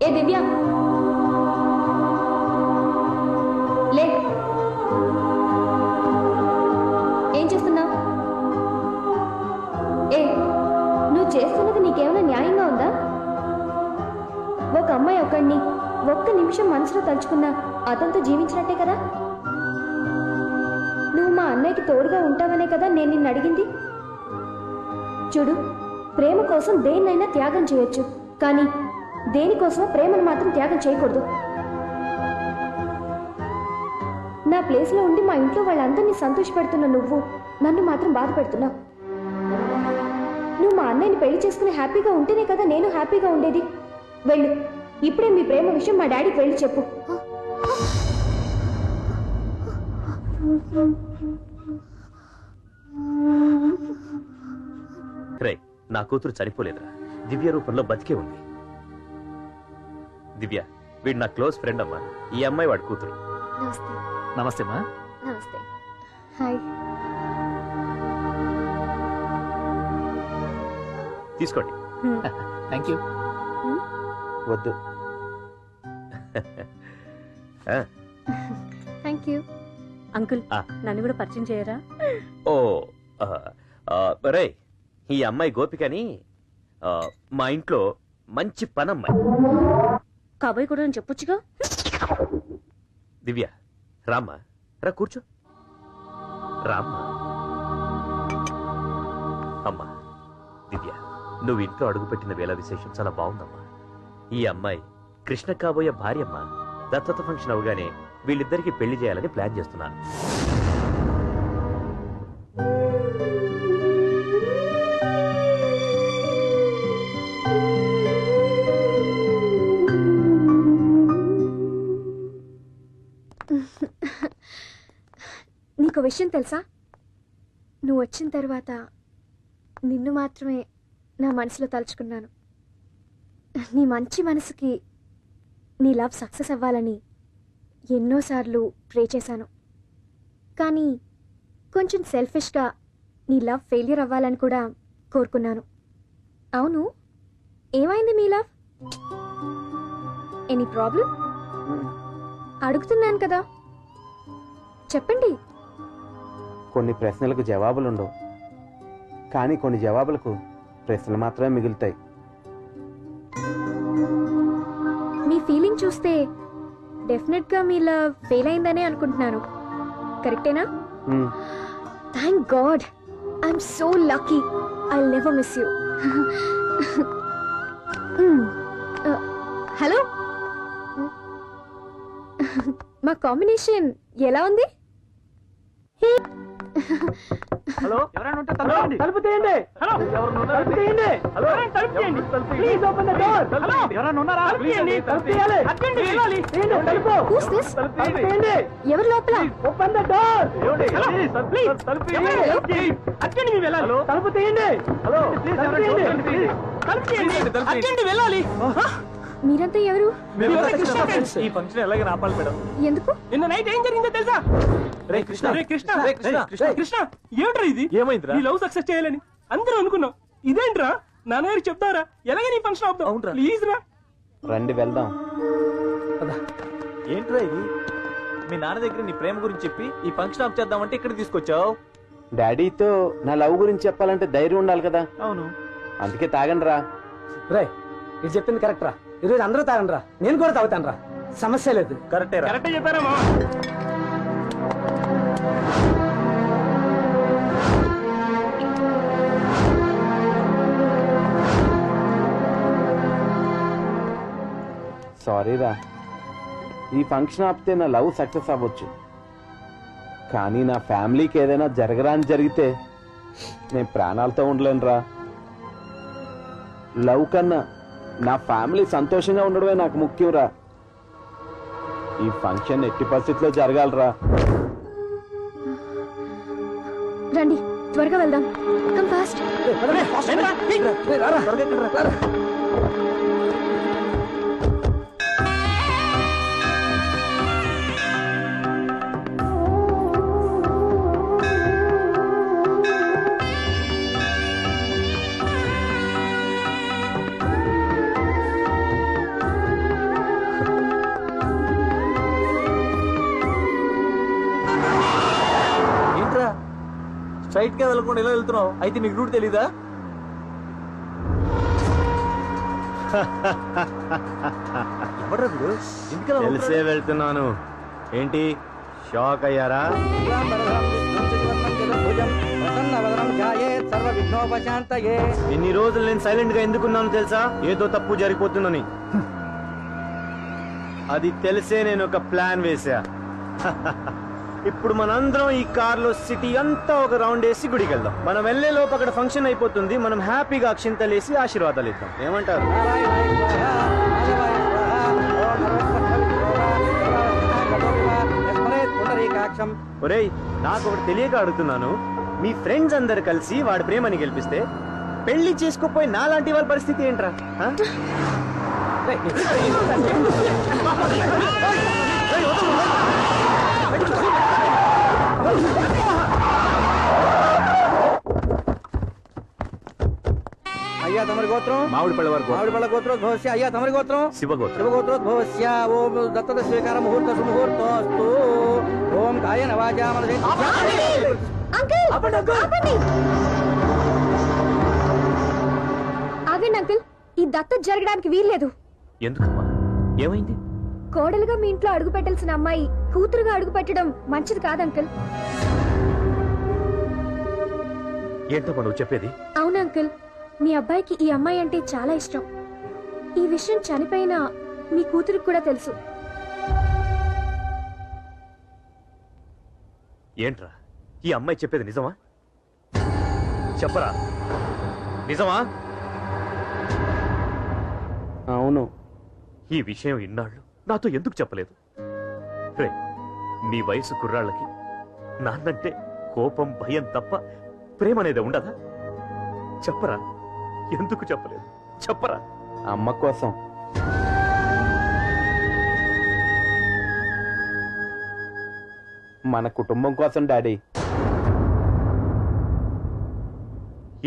ఏ దివ్య, లే. ఏం చేస్తున్నావు? ఏ, నువ్వు చేస్తున్నది నీకేమైనా న్యాయంగా ఉందా? ఒక అమ్మాయి ఒకడిని ఒక్క నిమిషం మనసులో తలుచుకున్నా అతనితో జీవించినట్టే కదా. నువ్వు మా అన్నయ్యకి తోడుగా ఉంటావనే కదా నేను నిన్ను అడిగింది. చూడు, ప్రేమ కోసం దేన్నైనా త్యాగం చేయొచ్చు, కానీ దేనికోసమో ప్రేమను మాత్రం త్యాగం చేయకూడదు. నా ప్లేస్లో ఉండి మా ఇంట్లో వాళ్ళందరినీ సంతోషపెడుతున్న నువ్వు నన్ను మాత్రం బాధ పెడుతున్నావు. నువ్వు మా అన్నయ్యని పెళ్లి చేసుకుని హ్యాపీగా ఉంటేనే కదా నేను హ్యాపీగా ఉండేది. వెళ్ళు, ఇప్పుడే మీ ప్రేమ విషయం మా డాడీకి వెళ్ళి చెప్పు. రే, నా కూతురు చనిపోలేదురా, దివ్య రూపంలో బతికే ఉంది. దివ్య, వీడు నా క్లోజ్ ఫ్రెండ్ అమ్మా. ఈ అమ్మాయి వాడి కూతురు. నమస్తే. నమస్తే అమ్మా. నమస్తే. హాయ్. తీసుకోండి. Thank you. వద్దు. Thank you. అంకుల్, నన్ను కూడా పరిచయం చేయరా? ఓ రే, ఈ అమ్మాయి గోపికని, మా ఇంట్లో మంచి పనమ్మాయి. కాబోయ్ కూడా అని చెప్పొచ్చుగా. దివ్య, రామ్మా, రా కూర్చో. రామ్మా. అమ్మా దివ్య, నువ్వు ఇంట్లో అడుగుపెట్టిన వేళ విశేషం చాలా బాగుందమ్మా. ఈ అమ్మాయి కృష్ణ కాబోయే భార్యమ్మా. దత్తత ఫంక్షన్ అవగానే వీళ్ళిద్దరికి పెళ్లి చేయాలని ప్లాన్ చేస్తున్నాను. నీకు విషయం తెలుసా? నువ్వు వచ్చిన తర్వాత నిన్ను మాత్రమే నా మనసులో తలుచుకున్నాను. నీ మంచి మనసుకి నీ లవ్ సక్సెస్ అవ్వాలని ఎన్నోసార్లు ప్రే చేశాను. కానీ కొంచెం సెల్ఫిష్గా నీ లవ్ ఫెయిల్యూర్ అవ్వాలని కూడా కోరుకున్నాను. అవును, ఏమైంది మీ లవ్? Any problem? అడుగుతున్నాను కదా, చెప్పండి. కొన్ని ప్రశ్నలకు జవాబులుండవు, కానీ కొన్ని జవాబులకు ప్రశ్నలు మాత్రమే మిగులుతాయి. మీ ఫీలింగ్ చూస్తే డెఫినెట్గా మీ లవ్ ఫెయిల్ అయిందనే అనుకుంటున్నాను. కరెక్టేనా? Thank God, I'm so lucky. I never miss you. Hello, మా కాంబినేషన్ ఎలా ఉంది? హలో, ఎవరైనా ఉంటే తలుపు తీయండి. హలో, తలుపు తీయండి. హలో, తలుపు తీయండి. Please open the door. Hello, ఎవరైనా ఉన్నారా? తీయండి, తలుపు తీయాలి. అర్జెంట్ వెళ్ళాలి. తీయండి తలుపు. Who's this? తలుపు తీయండి. ఎవరు లోపల? Open the door. ప్లీజ్ తలుపు తీయండి. అర్జెంట్ మీరు వెళ్ళాలి. తలుపు తీయండి. హలో, ప్లీజ్ తలుపు తీయండి. తలుపు తీయండి. అర్జెంట్ వెళ్ళాలి. మీరంతా ఎవరు? ఈ ఫంక్షన్ ఎలాగ రాపాలి మేడం? ఎందుకు? నిన్న నైట్ ఏం జరిగిందో తెలుసా? రే కృష్ణ, రే కృష్ణ, రే కృష్ణ, కృష్ణ, కృష్ణ, ఏమిట్రా ఇది? ఏమైందిరా? నీ లవ్ సక్సెస్ చేయాలని అందరూ అనుకున్నాం. ఇదేంట్రా? నాన్నగారికి చెప్తారా? ఎలాగే నీ ఫంక్షన్ అవుతాం. ప్లీజ్ రా. రండి వెళ్దాం. ఏంట్రా ఇది? మీ నాన్న దగ్గర నీ ప్రేమ గురించి చెప్పి ఈ ఫంక్షన్ ఆఫ్ చేద్దామంటే ఇక్కడ తీసుకొచ్చావు. డాడీతో నా లవ్ గురించి చెప్పాలంటే ధైర్యం ఉండాలి కదా. అవును, అందుకే తాగండి రా. రే, ఇది చెప్పింది కరెక్ట్ రా. ఈరోజు అందరూ తాగండి రా. నేను కూడా తాగుతాను రా, సమస్య లేదు. కరెక్టే చెప్పారా మా? సారీ రా, ఈ ఫంక్షన్ ఆపితే నా లవ్ సక్సెస్ అవ్వచ్చు, కానీ నా ఫ్యామిలీకి ఏదైనా జరగరాని జరిగితే నేను ప్రాణాలతో ఉండలేను రా. లవ్ కన్నా నా ఫ్యామిలీ సంతోషంగా ఉండడమే నాకు ముఖ్యం రా. ఈ ఫంక్షన్ ఎట్టి పరిస్థితిలో జరగాలరా. రండి, త్వరగా వెళ్దాం. Come fast. స్ట్రైట్ గా వెళ్ళకుండా ఇలా వెళ్తున్నావు, అయితే నీకు రూట్ తెలీదా? తెలిసే వెళ్తున్నాను. ఏంటి షాక్ అయ్యారా? ఇన్ని రోజులు నేను సైలెంట్ గా ఎందుకున్నాను తెలుసా? ఏదో తప్పు జరిగిపోతుందని. అది తెలిసే నేను ఒక ప్లాన్ వేసా. ఇప్పుడు మనందరం ఈ కార్ లో సిటీ అంతా ఒక రౌండ్ వేసి గుడికి వెళ్దాం. మనం వెళ్లే లోపు అక్కడ ఫంక్షన్ అయిపోతుంది. మనం హ్యాపీగా అక్షింతలేసి ఆశీర్వాదాలు ఇద్దాం. ఏమంటారు? ఒరేయ్, నాకు ఒకటి తెలియక అడుగుతున్నాను. మీ ఫ్రెండ్స్ అందరు కలిసి వాడి ప్రేమని గెలిపిస్తే పెళ్లి చేసుకోపోయి నాలాంటి వాళ్ళ పరిస్థితి ఏంట్రా? అయ్యా తమరి గోత్రం మామిడిపళ్ళ మామిడిపళ్ళ గోత్రోద్భవస్య. అయ్యా తమరి గోత్రం శివగోత్రోద్భవస్య. ఓం దత్తత స్వీకార ముహూర్త సుముహూర్తోస్తు. ఓం కాయేన వాచా మనసేన. ఆగండి అంకుల్, ఈ దత్త జరగడానికి వీల్లేదు. ఎందుకమ్మా? ఏమైంది? కోడలుగా మీ ఇంట్లో అడుగు పెట్టాల్సిన అమ్మాయి కూతురుగా అడుగు పెట్టడం మంచిది కాదు అంకుల్. ఏంటమ్మా నువ్వు చెప్పేది? అవును అంకుల్, మీ అబ్బాయికి ఈ అమ్మాయి అంటే చాలా ఇష్టం. ఈ విషయం చనిపోయిన మీ కూతురికి కూడా తెలుసు. ఏంట్రా ఈ అమ్మాయి చెప్పేది నిజమా? చెప్పరా, నిజమా? అవును. ఈ విషయం ఇన్నాళ్ళు నాతో ఎందుకు చెప్పలేదు? రే, నీ వయసు కుర్రాళ్ళకి నాన్నంటే కోపం, భయం తప్ప ప్రేమ అనేది ఉండదా? చెప్పరా, ఎందుకు చెప్పలేదు? చెప్పరా. అమ్మ కోసం. మన కుటుంబం కోసం డాడీ.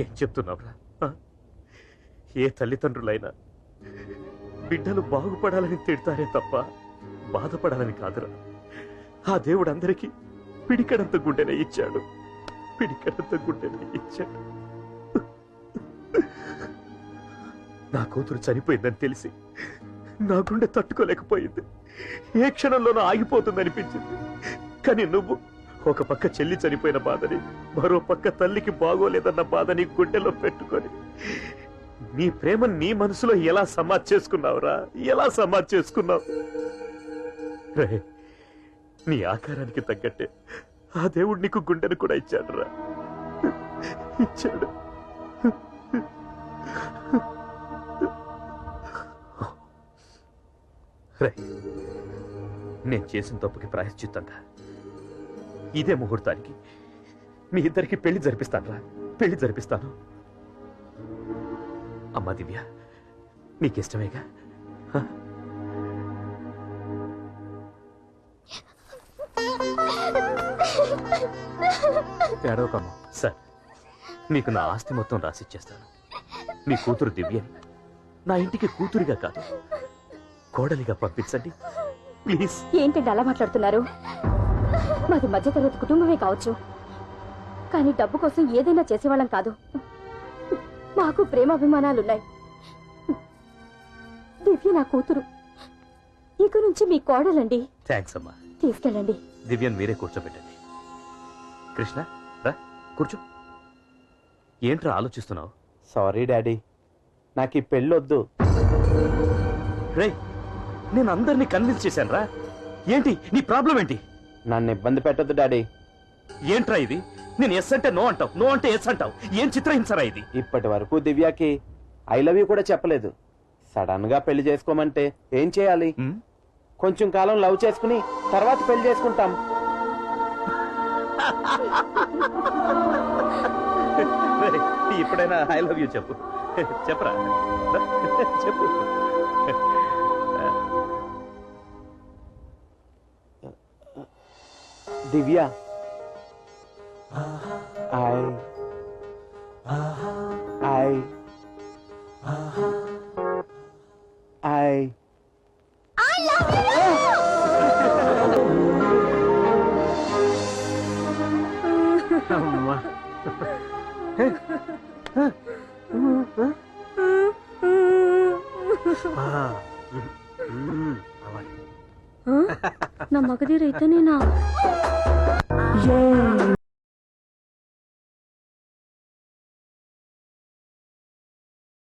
ఏం చెప్తున్నావురా? ఏ తల్లిదండ్రులైనా బిడ్డలు బాగుపడాలని తిడతారే తప్ప బాధపడాలని కాదురా. ఆ దేవుడు అందరికీ పిడికడంత గుండెనే ఇచ్చాడు. పిడికడంత గుండెనే ఇచ్చాడు. నా కూతురు చనిపోయిందని తెలిసి నా గుండె తట్టుకోలేకపోయింది. ఏ క్షణంలోనూ ఆగిపోతుందనిపించింది. కానీ నువ్వు ఒక పక్క చెల్లి చనిపోయిన బాధని, మరో పక్క తల్లికి బాగోలేదన్న బాధని గుండెలో పెట్టుకొని నీ ప్రేమ నీ మనసులో ఎలా సమాధి చేసుకున్నావురా? ఎలా సమాధి చేసుకున్నావు? రే, నీ ఆకారానికి తగ్గట్టే ఆ దేవుడు నీకు గుండెను కూడా ఇచ్చాడు రా, ఇచ్చాడు. రే, నేను చేసిన తప్పుకి ప్రాయశ్చిత్తంగా ఇదే ముహూర్తానికి మీ ఇద్దరికి పెళ్లి జరిపిస్తాను రా, పెళ్లి జరిపిస్తాను. అమ్మా దివ్య, నీకిష్టమేగా? ఏడవకమ్మా. సార్, మీకు నా ఆస్తి మొత్తం రాసిచ్చేస్తాను. మీ కూతురు దివ్యని నా ఇంటికి కూతురిగా కాదు, కోడలిగా పంపించండి ప్లీజ్. ఏంటంటే అలా మాట్లాడుతున్నారు? మాది మధ్యతరగతి కుటుంబమే కావచ్చు, కానీ డబ్బు కోసం ఏదైనా చేసేవాళ్ళం కాదు. మాకు ప్రేమాభిమానాలున్నాయి. దివ్య నా కూతురు, ఇక నుంచి మీ కోడలండి. థ్యాంక్స్ అమ్మా. తీసుకెళ్ళండి. దివ్యని మీరే కూర్చోబెట్టండి. కృష్ణ, రా కూర్చో. ఏంట్రా ఆలోచిస్తున్నావు? సారీ డాడీ, నాకు ఈ పెళ్ళొద్దు. రే, నేను అందరినీ కన్విన్స్ చేశాను రా. ఏంటి నీ ప్రాబ్లం ఏంటి? నన్ను ఇబ్బంది పెట్టొద్దు డాడీ. ఏంట్రా ఇది? నేను ఎస్ అంటే నో అంటావు, నో అంటే ఎస్ అంటావు. ఏం చిత్రహింసరా ఇది? ఇప్పటి వరకు దివ్యాకి ఐ లవ్ యూ కూడా చెప్పలేదు. సడన్ గా పెళ్లి చేసుకోమంటే ఏం చేయాలి? కొంచెం కాలం లవ్ చేసుకుని తర్వాత పెళ్లి చేసుకుంటాం. ఇప్పుడైనా ఐ లవ్ యూ చెప్పు. చెప్పరా, చెప్పు. దివ్య, ఐ అమ్మా. నా మగధీర అయితేనేనా